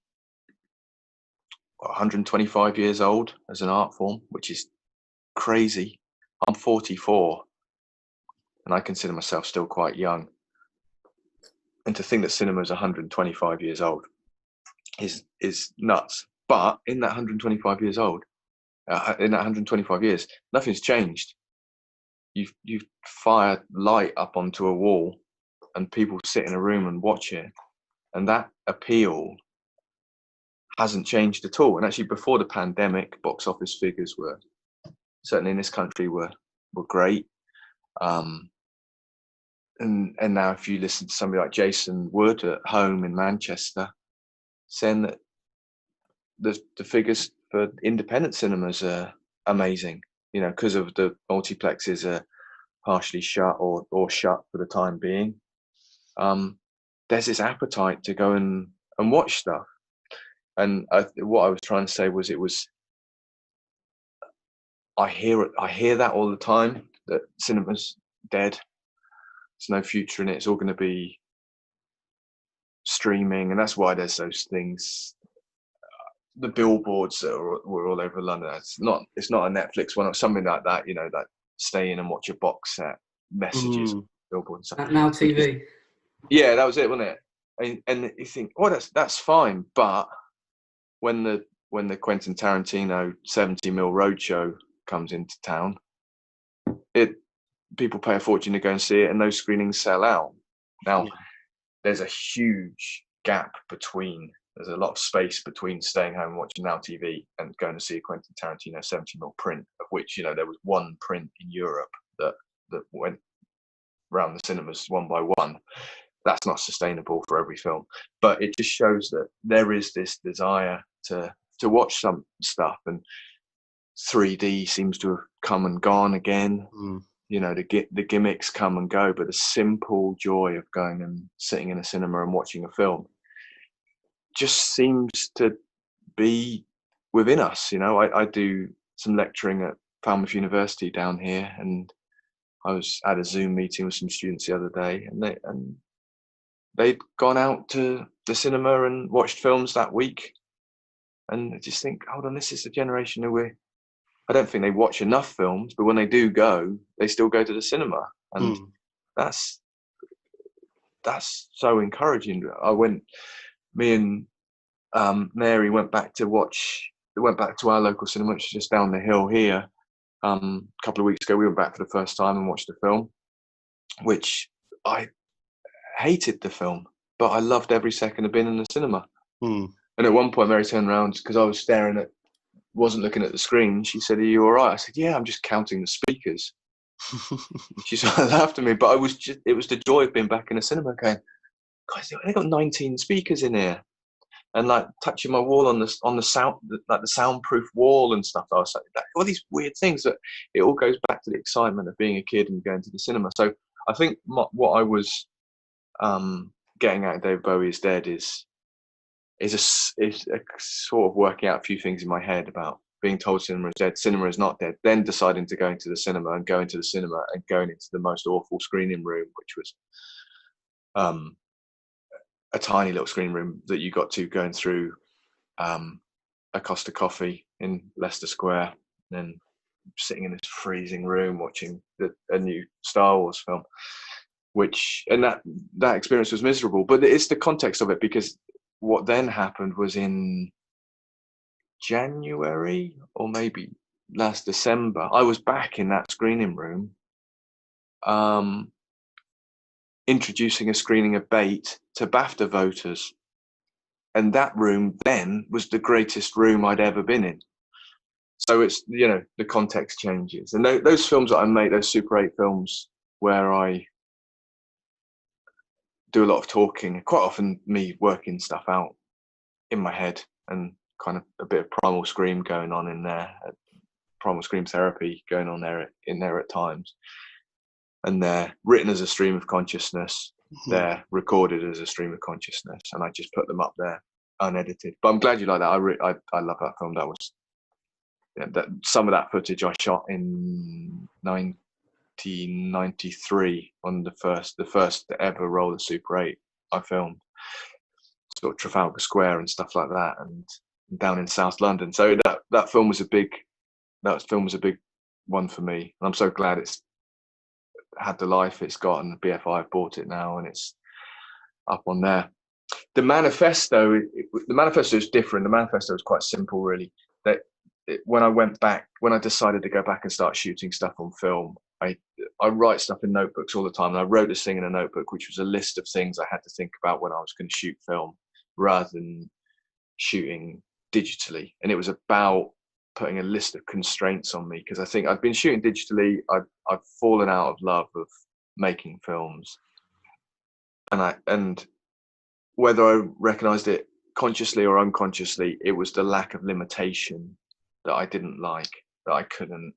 125 years old as an art form, which is crazy. I'm 44 and I consider myself still quite young. And to think that cinema is 125 years old is nuts. But in that 125 years old, in that 125 years, nothing's changed. You fire light up onto a wall and people sit in a room and watch it. And that appeal hasn't changed at all. And actually before the pandemic, box office figures were, certainly in this country, were great. And now if you listen to somebody like Jason Wood at home in Manchester saying that the figures for independent cinemas are amazing, you know, because of the multiplexes are partially shut or shut for the time being. There's this appetite to go and watch stuff. And what I was trying to say was, I hear that all the time, that cinema's dead. There's no future in it. It's all going to be streaming, and that's why there's those things. The billboards that were all over London. It's not a Netflix one or something like that. You know, that stay in and watch a box set messages, billboards. Now TV. Yeah, that was it, wasn't it? And you think, oh, that's fine, but when the Quentin Tarantino 70 mil roadshow comes into town, people pay a fortune to go and see it, and those screenings sell out. Now, there's a huge gap between. There's a lot of space between staying home and watching Now TV and going to see a Quentin Tarantino 70 mil print, of which, you know, there was one print in Europe that went around the cinemas one by one. That's not sustainable for every film, but it just shows that there is this desire to watch some stuff, and 3D seems to have come and gone again. You know, the gimmicks come and go, but the simple joy of going and sitting in a cinema and watching a film just seems to be within us. You know, I do some lecturing at Falmouth University down here, and I was at a Zoom meeting with some students the other day, and they'd gone out to the cinema and watched films that week. And I just think, hold on, this is the generation who I don't think they watch enough films, but when they do go, they still go to the cinema. And that's so encouraging. Me and Mary went back to our local cinema, which is just down the hill here. A couple of weeks ago, we went back for the first time and watched the film, which I hated the film, but I loved every second of being in the cinema. And at one point, Mary turned around, because I was wasn't looking at the screen. She said, "Are you all right?" I said, "Yeah, I'm just counting the speakers." She sort of laughed at me, but it was the joy of being back in the cinema going, guys, they got 19 speakers in here, and like touching my wall on the sound, like the soundproof wall and stuff. I was like, all these weird things that it all goes back to the excitement of being a kid and going to the cinema. So I think what I was getting at David Bowie is Dead is a sort of working out a few things in my head about being told cinema is dead, cinema is not dead, then deciding to go into the cinema and going to the cinema and going into the most awful screening room, which was a tiny little screening room that you got to going through a Costa Coffee in Leicester Square, and then sitting in this freezing room watching a new Star Wars film, and that experience was miserable. But it's the context of it, because what then happened was in January or maybe last December, I was back in that screening room introducing a screening of Bait to BAFTA voters, and that room then was the greatest room I'd ever been in. So it's, you know, the context changes, and those films that I make, those Super 8 films where I do a lot of talking, quite often me working stuff out in my head, and kind of a bit of primal scream going on in there, primal scream therapy going on in there at times. And they're written as a stream of consciousness, they're recorded as a stream of consciousness, and I just put them up there unedited. But I'm glad you like that. I love that film. That was some of that footage I shot in 1993 on the first ever roller Super 8 I filmed, sort of Trafalgar Square and stuff like that. And down in South London. So that film was a big one for me. And I'm so glad it's had the life it's got, and BFI have bought it now, and it's up on there. The manifesto is different. The manifesto is quite simple, really. When I decided to go back and start shooting stuff on film, I write stuff in notebooks all the time. And I wrote this thing in a notebook, which was a list of things I had to think about when I was going to shoot film rather than shooting digitally. And it was about putting a list of constraints on me, because I think I've been shooting digitally. I've fallen out of love of making films, and whether I recognized it consciously or unconsciously, it was the lack of limitation that I didn't like, that I couldn't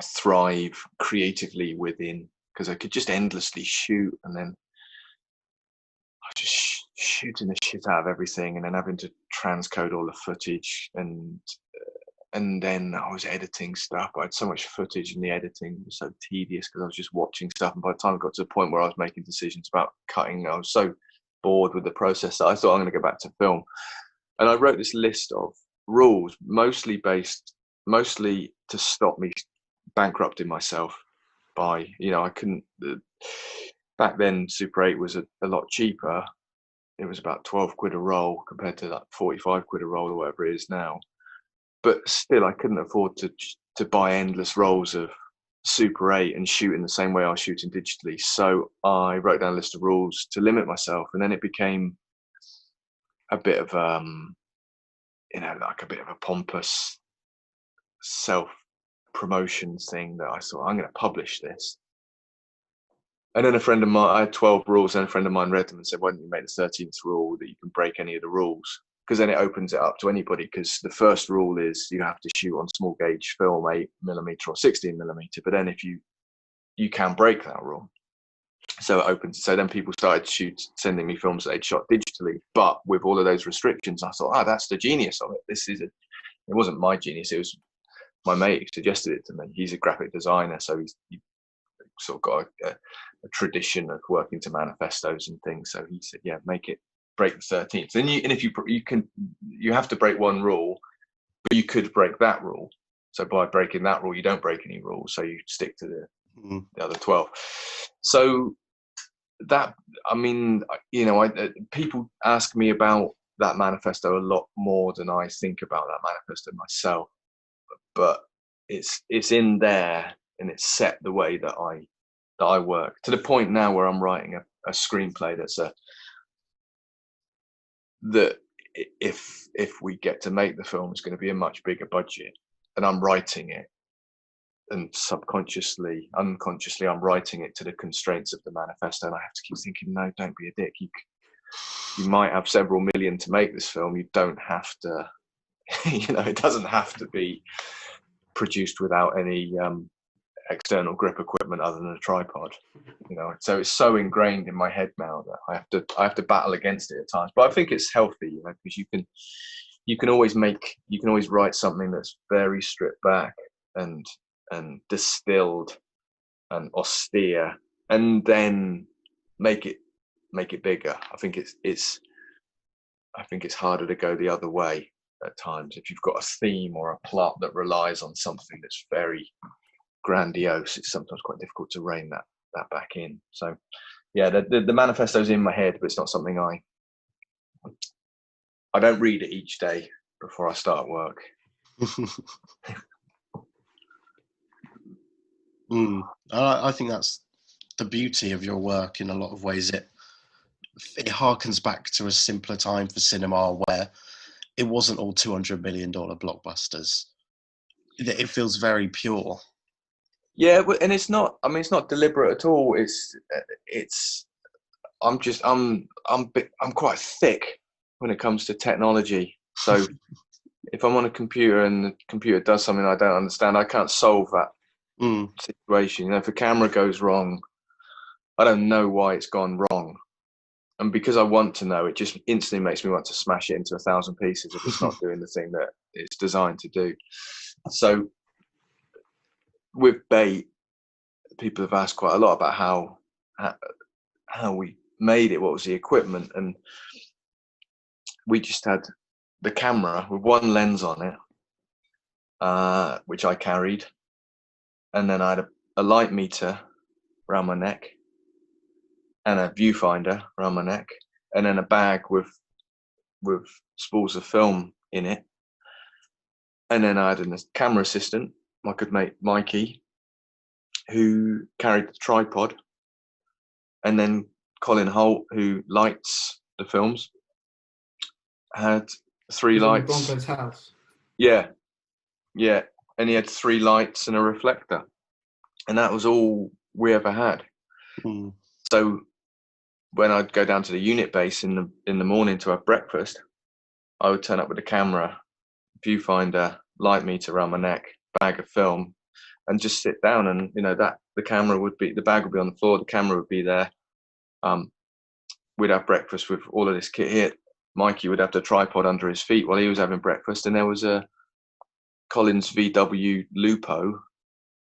thrive creatively within, because I could just endlessly shoot, and then I was just shooting the shit out of everything, and then having to transcode all the footage, and then I was editing stuff. I had so much footage, and the editing was so tedious because I was just watching stuff, and by the time I got to the point where I was making decisions about cutting, I was so bored with the process that I thought I'm going to go back to film. And I wrote this list of rules, mostly to stop me bankrupting myself by, I couldn't, back then Super 8 was a lot cheaper. It was about 12 quid a roll compared to that 45 quid a roll or whatever it is now. But still, I couldn't afford to buy endless rolls of Super 8 and shoot in the same way I was shooting digitally. So I wrote down a list of rules to limit myself, and then it became a bit of like a bit of a pompous self-promotion thing that I thought, I'm going to publish this. And then a friend of mine, I had 12 rules, and a friend of mine read them and said, why don't you make the 13th rule that you can break any of the rules? Because then it opens it up to anybody, because the first rule is you have to shoot on small gauge film, 8mm or 16mm, but then if you can break that rule. So it opens, so then people started sending me films that they'd shot digitally, but with all of those restrictions. I thought, that's the genius of it. It wasn't my genius, it was my mate who suggested it to me. He's a graphic designer, so he sort of got a tradition of working to manifestos and things. So he said, break the 13th. And if you have to break one rule, but you could break that rule. So by breaking that rule, you don't break any rules. So you stick to the other 12. So that, people ask me about that manifesto a lot more than I think about that manifesto myself. But it's in there, and it's set the way that I work, to the point now where I'm writing a screenplay that if we get to make the film, it's going to be a much bigger budget, and I'm writing it, and unconsciously I'm writing it to the constraints of the manifesto, and I have to keep thinking, no, don't be a dick. You might have several million to make this film. You don't have to, it doesn't have to be produced without any external grip equipment other than a tripod. So it's so ingrained in my head now that I have to battle against it at times. But I think it's healthy, because you can always write something that's very stripped back and distilled and austere, and then make it bigger. I think it's harder to go the other way at times. If you've got a theme or a plot that relies on something that's very grandiose, it's sometimes quite difficult to rein that back in. So the manifesto's in my head, but it's not something I don't read it each day before I start work. I think that's the beauty of your work. In a lot of ways, it harkens back to a simpler time for cinema, where it wasn't all $200 million blockbusters. It feels very pure. Yeah, and it's not deliberate at all. I'm quite thick when it comes to technology. So if I'm on a computer and the computer does something I don't understand, I can't solve that situation. If a camera goes wrong, I don't know why it's gone wrong. And because I want to know, it just instantly makes me want to smash it into 1,000 pieces if it's not doing the thing that it's designed to do. So with Bait, people have asked quite a lot about how we made it, what was the equipment, and we just had the camera with one lens on it, which I carried, and then I had a light meter around my neck and a viewfinder around my neck, and then a bag with spools of film in it. And then I had a camera assistant, my good mate Mikey, who carried the tripod, and then Colin Holt, who lights the films, had three lights. Bronco's house. Yeah, and he had 3 lights and a reflector, and that was all we ever had. Mm. So when I'd go down to the unit base in the morning to have breakfast, I would turn up with a camera, viewfinder, light meter around my neck, bag of film, and just sit down. And that the bag would be on the floor, the camera would be there. We'd have breakfast with all of this kit here. Mikey would have the tripod under his feet while he was having breakfast, and there was a Collins VW Lupo,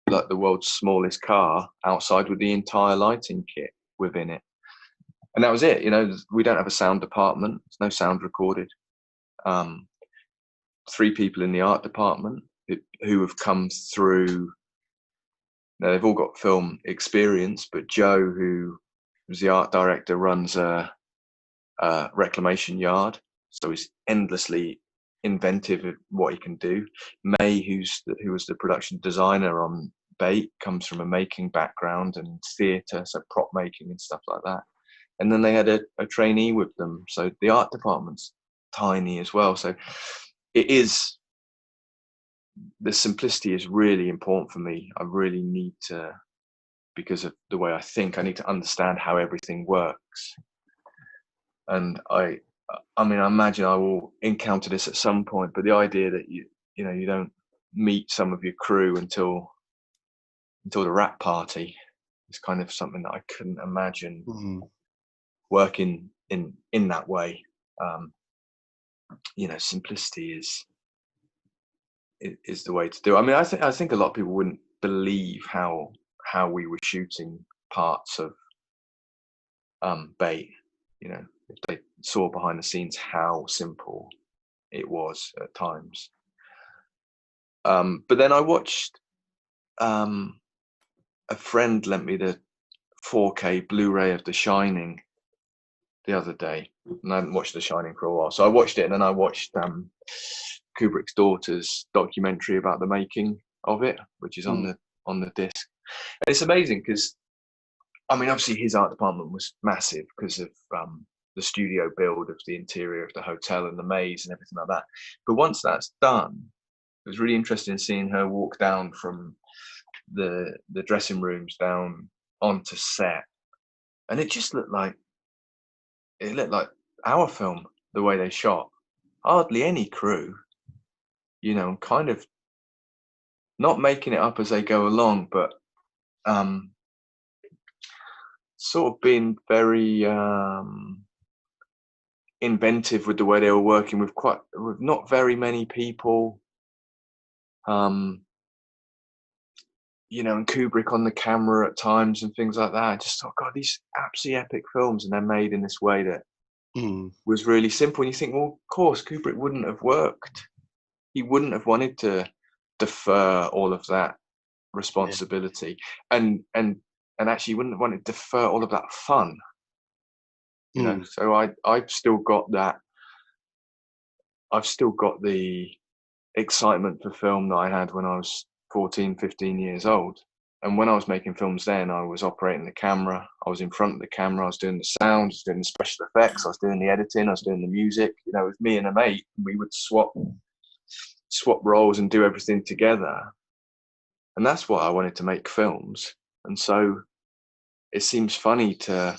like the world's smallest car, outside with the entire lighting kit within it. And that was it. We don't have a sound department. There's no sound recorded. 3 people in the art department who have come through. They've all got film experience, but Joe, who was the art director, runs a reclamation yard, so he's endlessly inventive of what he can do. May, who was the production designer on Bait, comes from a making background and theatre, so prop making and stuff like that. And then they had a trainee with them, so the art department's tiny as well. So the simplicity is really important for me. I really need to, because of the way I think, I need to understand how everything works. And I imagine I will encounter this at some point, but the idea that you don't meet some of your crew until the wrap party is kind of something that I couldn't imagine working in that way. Simplicity is the way to do it. I mean, I think a lot of people wouldn't believe how we were shooting parts of Bait. If they saw behind the scenes how simple it was at times. But then I watched, a friend lent me the 4K Blu-ray of The Shining the other day, and I hadn't watched The Shining for a while. So I watched it, and then I watched Kubrick's daughter's documentary about the making of it, which is on the disc. And it's amazing because, obviously his art department was massive because of the studio build of the interior of the hotel and the maze and everything like that. But once that's done, it was really interesting seeing her walk down from the dressing rooms down onto set, and it just looked like our film, the way they shot. Hardly any crew, and kind of not making it up as they go along, but sort of being very inventive with the way they were working with not very many people. And Kubrick on the camera at times and things like that. I just thought, God, these absolutely epic films, and they're made in this way that was really simple. And you think, well, of course, Kubrick wouldn't have worked. He wouldn't have wanted to defer all of that responsibility, and actually wouldn't have wanted to defer all of that fun. So I've still got that. I've still got the excitement for film that I had when I was 14, 15 years old. And when I was making films then, I was operating the camera, I was in front of the camera, I was doing the sound, I was doing the special effects, I was doing the editing, I was doing the music. With me and a mate, we would swap roles and do everything together. And that's why I wanted to make films. And so it seems funny to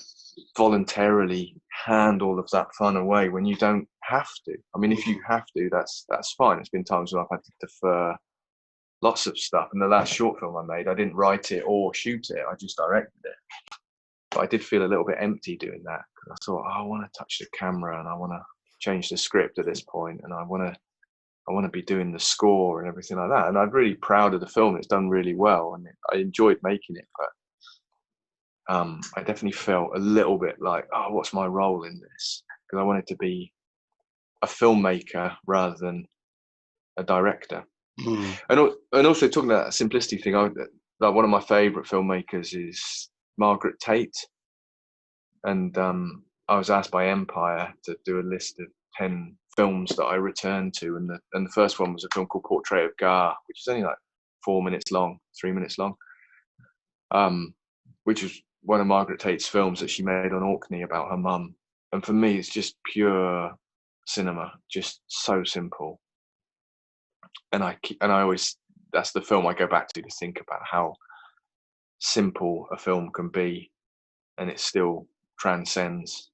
voluntarily hand all of that fun away when you don't have to. If you have to, that's fine. There's been times when I've had to defer lots of stuff. And the last short film I made, I didn't write it or shoot it, I just directed it. But I did feel a little bit empty doing that, because I thought, I want to touch the camera, and I want to change the script at this point, and I want to be doing the score and everything like that. And I'm really proud of the film. It's done really well, and I enjoyed making it. But I definitely felt a little bit like, what's my role in this? Because I wanted to be a filmmaker rather than a director. Mm. And also talking about that simplicity thing, like one of my favourite filmmakers is Margaret Tate, and I was asked by Empire to do a list of 10 films that I returned to, and the first one was a film called Portrait of Gar, which is only like 4 minutes long, 3 minutes long, which was one of Margaret Tate's films that she made on Orkney about her mum. And for me, it's just pure cinema, just so simple. And I always, that's the film I go back to think about how simple a film can be, and it still transcends.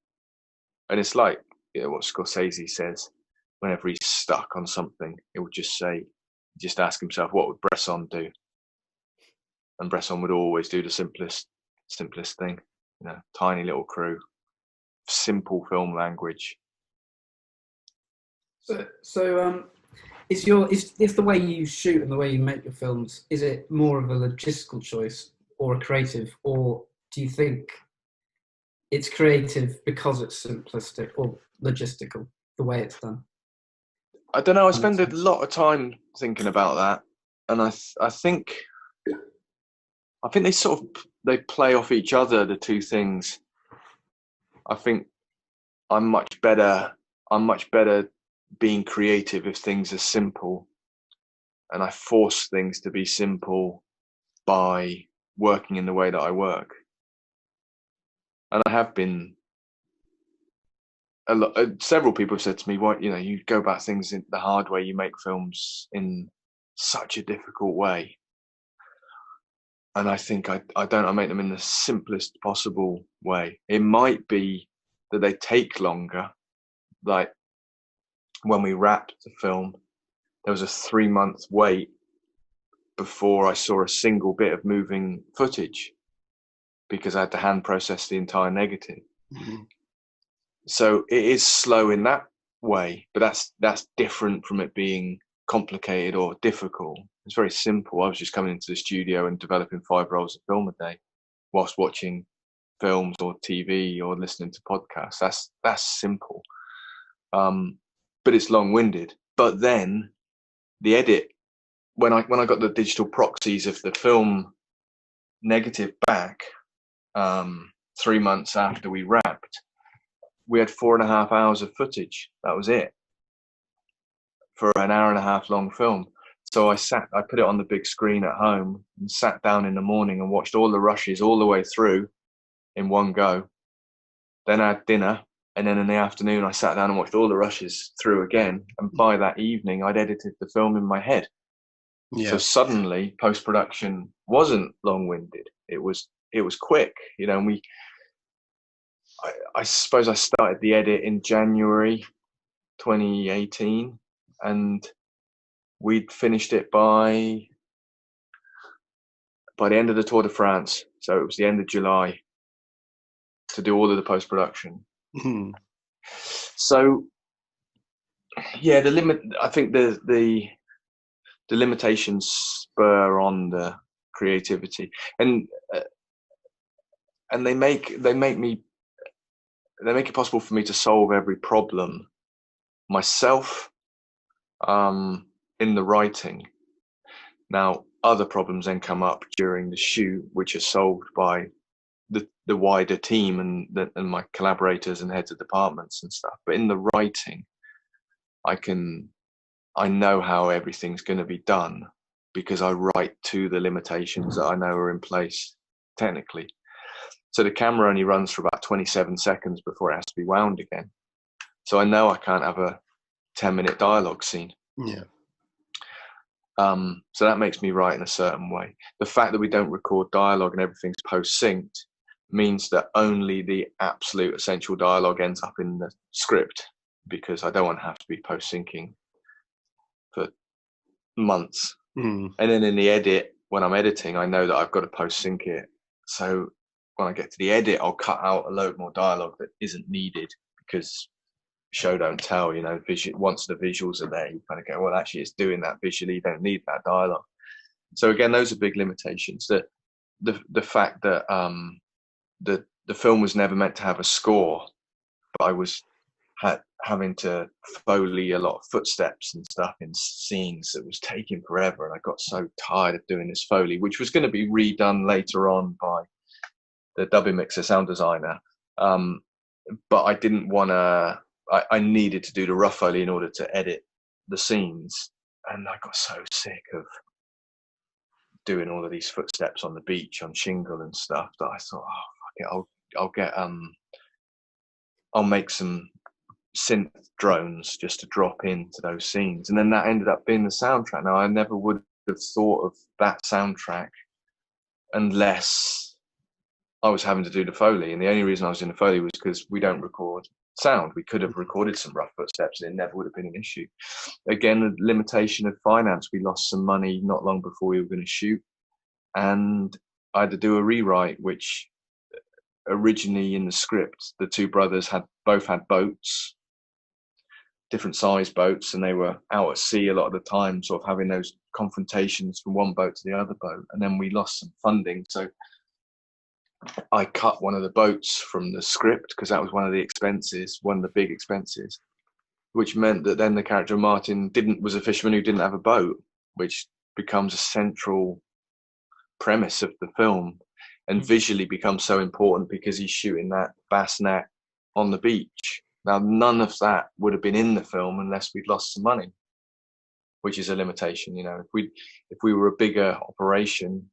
And it's like, you know, what Scorsese says, whenever he's stuck on something, he would just ask himself, what would Bresson do? And Bresson would always do the simplest thing, you know, tiny little crew, simple film language. So is the way you shoot and the way you make your films, is it more of a logistical choice or a creative, or do you think it's creative because it's simplistic or logistical, the way it's done? I don't know. I spend a lot of time thinking about that, and I think they play off each other, the two things. I think I'm much better being creative if things are simple, and I force things to be simple by working in the way that I work. And I have been several people have said to me, "What, you know, you go about things in the hard way. You make films in such a difficult way." And I think I don't. I make them in the simplest possible way. It might be that they take longer. Like when we wrapped the film, there was a 3-month wait before I saw a single bit of moving footage because I had to hand process the entire negative. Mm-hmm. So it is slow in that way, but that's different from it being complicated or difficult. It's very simple. I was just coming into the studio and developing 5 rolls of film a day whilst watching films or TV or listening to podcasts. That's simple. But it's long-winded. But then the edit, when I got the digital proxies of the film negative back 3 months after we wrapped, we had 4.5 hours of footage. That was it for an 1.5 hour long film. So I put it on the big screen at home and sat down in the morning and watched all the rushes all the way through in one go. Then I had dinner, and then in the afternoon I sat down and watched all the rushes through again. And by that evening, I'd edited the film in my head. Yeah. So suddenly post-production wasn't long-winded. It was quick, you know. And I suppose I started the edit in January 2018, and we'd finished it by the end of the Tour de France. So it was the end of July to do all of the post-production. Mm-hmm. So yeah, I think the limitations spur on the creativity, and they make it possible for me to solve every problem myself in the writing. Now, other problems then come up during the shoot, which are solved by the wider team and my collaborators and heads of departments and stuff. But in the writing, I know how everything's going to be done because I write to the limitations that I know are in place technically. So the camera only runs for about 27 seconds before it has to be wound again. So I know I can't have a 10-minute dialogue scene. Yeah. So that makes me write in a certain way. The fact that we don't record dialogue and everything's post-synced means that only the absolute essential dialogue ends up in the script, because I don't want to have to be post-syncing for months. And then in the edit, when I'm editing, I know that I've got to post-sync it. So when I get to the edit, I'll cut out a load more dialogue that isn't needed, because show don't tell, you know. Once the visuals are there, you kind of go, well, actually it's doing that visually, you don't need that dialogue. So again, those are big limitations. The fact that the film was never meant to have a score, but I was having to Foley a lot of footsteps and stuff in scenes that was taking forever, and I got so tired of doing this Foley, which was going to be redone later on by the dubbing mixer sound designer, but I didn't want to. I needed to do the rough Foley in order to edit the scenes, and I got so sick of doing all of these footsteps on the beach on shingle and stuff that I thought, oh, fuck it, I'll make some synth drones just to drop into those scenes, and then that ended up being the soundtrack. Now, I never would have thought of that soundtrack unless I was having to do the Foley, and the only reason I was in the Foley was because we don't record sound. We could have recorded some rough footsteps and it never would have been an issue. Again, the limitation of finance. We lost some money not long before we were going to shoot, and I had to do a rewrite, which originally in the script, the two brothers both had boats, different size boats, and they were out at sea a lot of the time, sort of having those confrontations from one boat to the other boat. And then we lost some funding, so I cut one of the boats from the script because that was one of the big expenses, which meant that then the character Martin was a fisherman who didn't have a boat, which becomes a central premise of the film and visually becomes so important because he's shooting that bass net on the beach. Now, none of that would have been in the film unless we'd lost some money, which is a limitation. You know, if we were a bigger operation,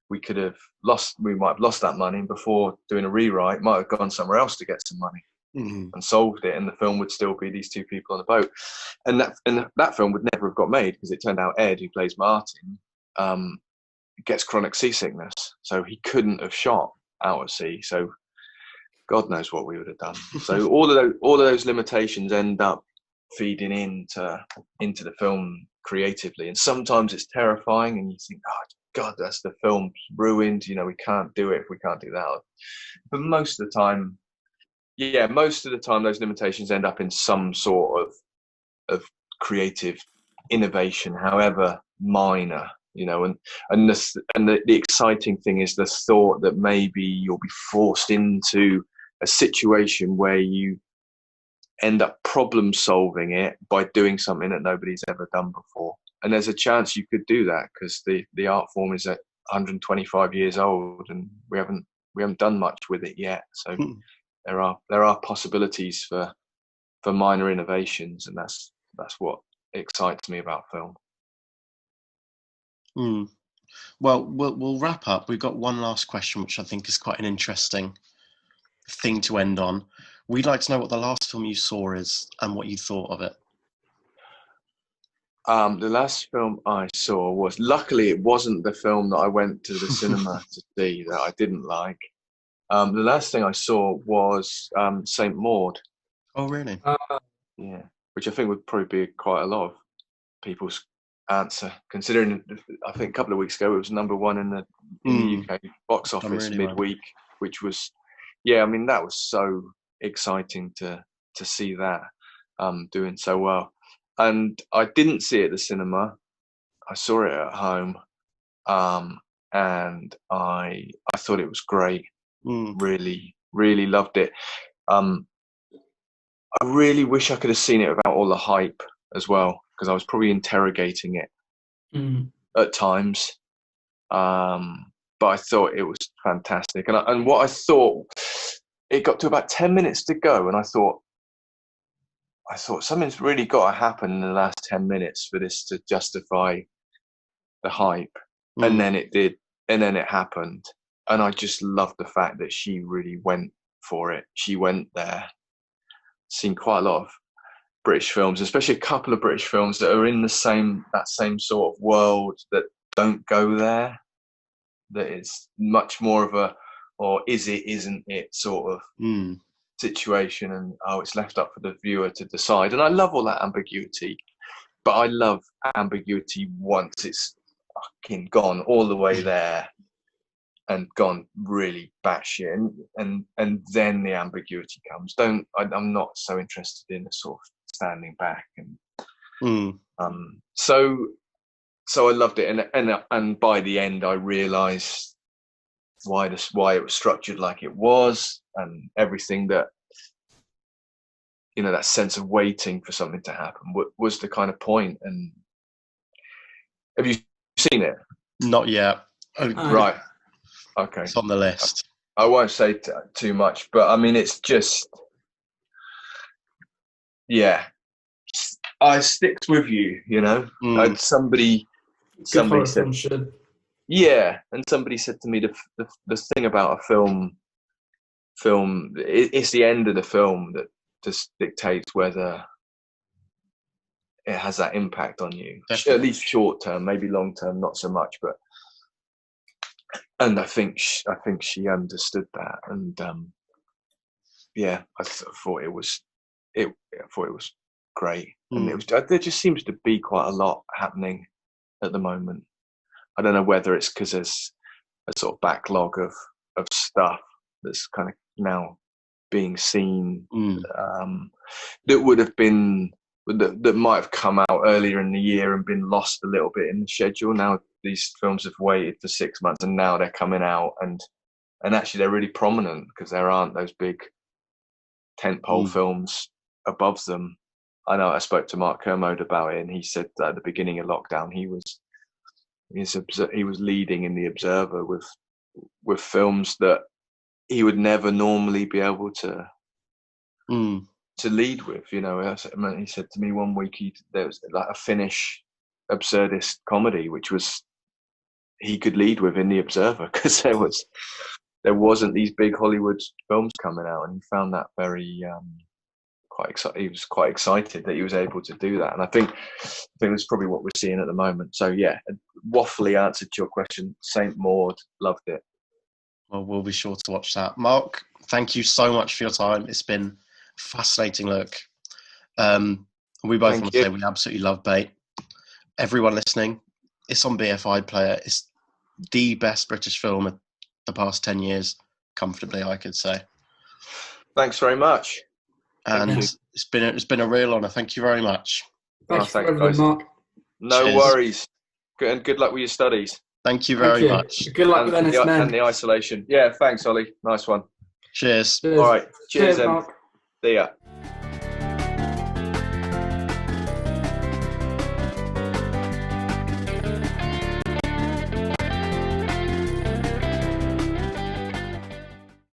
we might have lost that money, and before doing a rewrite, might have gone somewhere else to get some money and solved it, and the film would still be these two people on the boat. And that film would never have got made because it turned out Ed, who plays Martin, gets chronic seasickness, so he couldn't have shot out at sea. So God knows what we would have done. So all of those limitations end up feeding into the film creatively, and sometimes it's terrifying, and you think, oh God, that's the film ruined. You know, we can't do it if we can't do that. But most of the time, those limitations end up in some sort of creative innovation, however minor. You know, and the exciting thing is the thought that maybe you'll be forced into a situation where you end up problem solving it by doing something that nobody's ever done before. And there's a chance you could do that because the art form is at 125 years old, and we haven't done much with it yet. So there are possibilities for minor innovations, and that's what excites me about film. Well, we'll wrap up. We've got one last question, which I think is quite an interesting thing to end on. We'd like to know what the last film you saw is and what you thought of it. The last film I saw was, luckily it wasn't the film that I went to the cinema to see that I didn't like. The last thing I saw was Saint Maud. Oh, really? Yeah, which I think would probably be quite a lot of people's answer, considering I think a couple of weeks ago it was number one in the UK box office really midweek, which was, I mean, that was so exciting to see that doing so well. And I didn't see it at the cinema. I saw it at home, and I thought it was great. Really, really loved it. I really wish I could have seen it without all the hype as well, because I was probably interrogating it at times. But I thought it was fantastic. And what I thought, it got to about 10 minutes to go, and I thought something's really got to happen in the last 10 minutes for this to justify the hype. And then it did, and then it happened. And I just loved the fact that she really went for it. She went there. Seen quite a lot of British films, especially a couple of British films that are in that same sort of world that don't go there. That it's much more of a, or is it, isn't it sort of situation, and it's left up for the viewer to decide. And I love all that ambiguity, but I love ambiguity once it's fucking gone all the way there and gone really batshit, and then the ambiguity comes. I'm not so interested in the sort of standing back, and so I loved it, and by the end I realised why it was structured like it was, and everything that you know, that sense of waiting for something to happen was the kind of point. And have you seen it? Not yet. Right. Okay. It's on the list. I won't say too much, but I mean, it's just, yeah, it sticks with you, you know. Somebody said, yeah, and somebody said to me, the thing about a film, it's the end of the film that just dictates whether it has that impact on you. Definitely. At least short term, maybe long term, not so much. But and I think she understood that, and yeah, I thought it was great, and there just seems to be quite a lot happening at the moment. I don't know whether it's because there's a sort of backlog of stuff that's kind of now being seen that would have been that might have come out earlier in the year and been lost a little bit in the schedule. Now these films have waited for 6 months and now they're coming out, and actually they're really prominent because there aren't those big tentpole films above them. I know I spoke to Mark Kermode about it, and he said that at the beginning of lockdown he was leading in the Observer with films that he would never normally be able to lead with. You know, he said to me one week there was like a Finnish absurdist comedy which he could lead with in the Observer because there wasn't these big Hollywood films coming out, and he found that very quite excited. He was quite excited that he was able to do that, and I think that's probably what we're seeing at the moment. So yeah, a waffly answer to your question. Saint Maud, loved it. Well, we'll be sure to watch that. Mark, thank you so much for your time. It's been a fascinating look. We both want to say we absolutely love Bait. Everyone listening, it's on BFI Player. It's the best British film of the past 10 years, comfortably, I could say. Thanks very much. And it's been a real honour. Thank you very much. Thanks for everything, Mark. No Cheers. worries. And good luck with your studies. Thank you very much. Good luck with NS Men. And the isolation. Yeah, thanks, Ollie. Nice one. Cheers. All right. Cheers, Mark. See ya.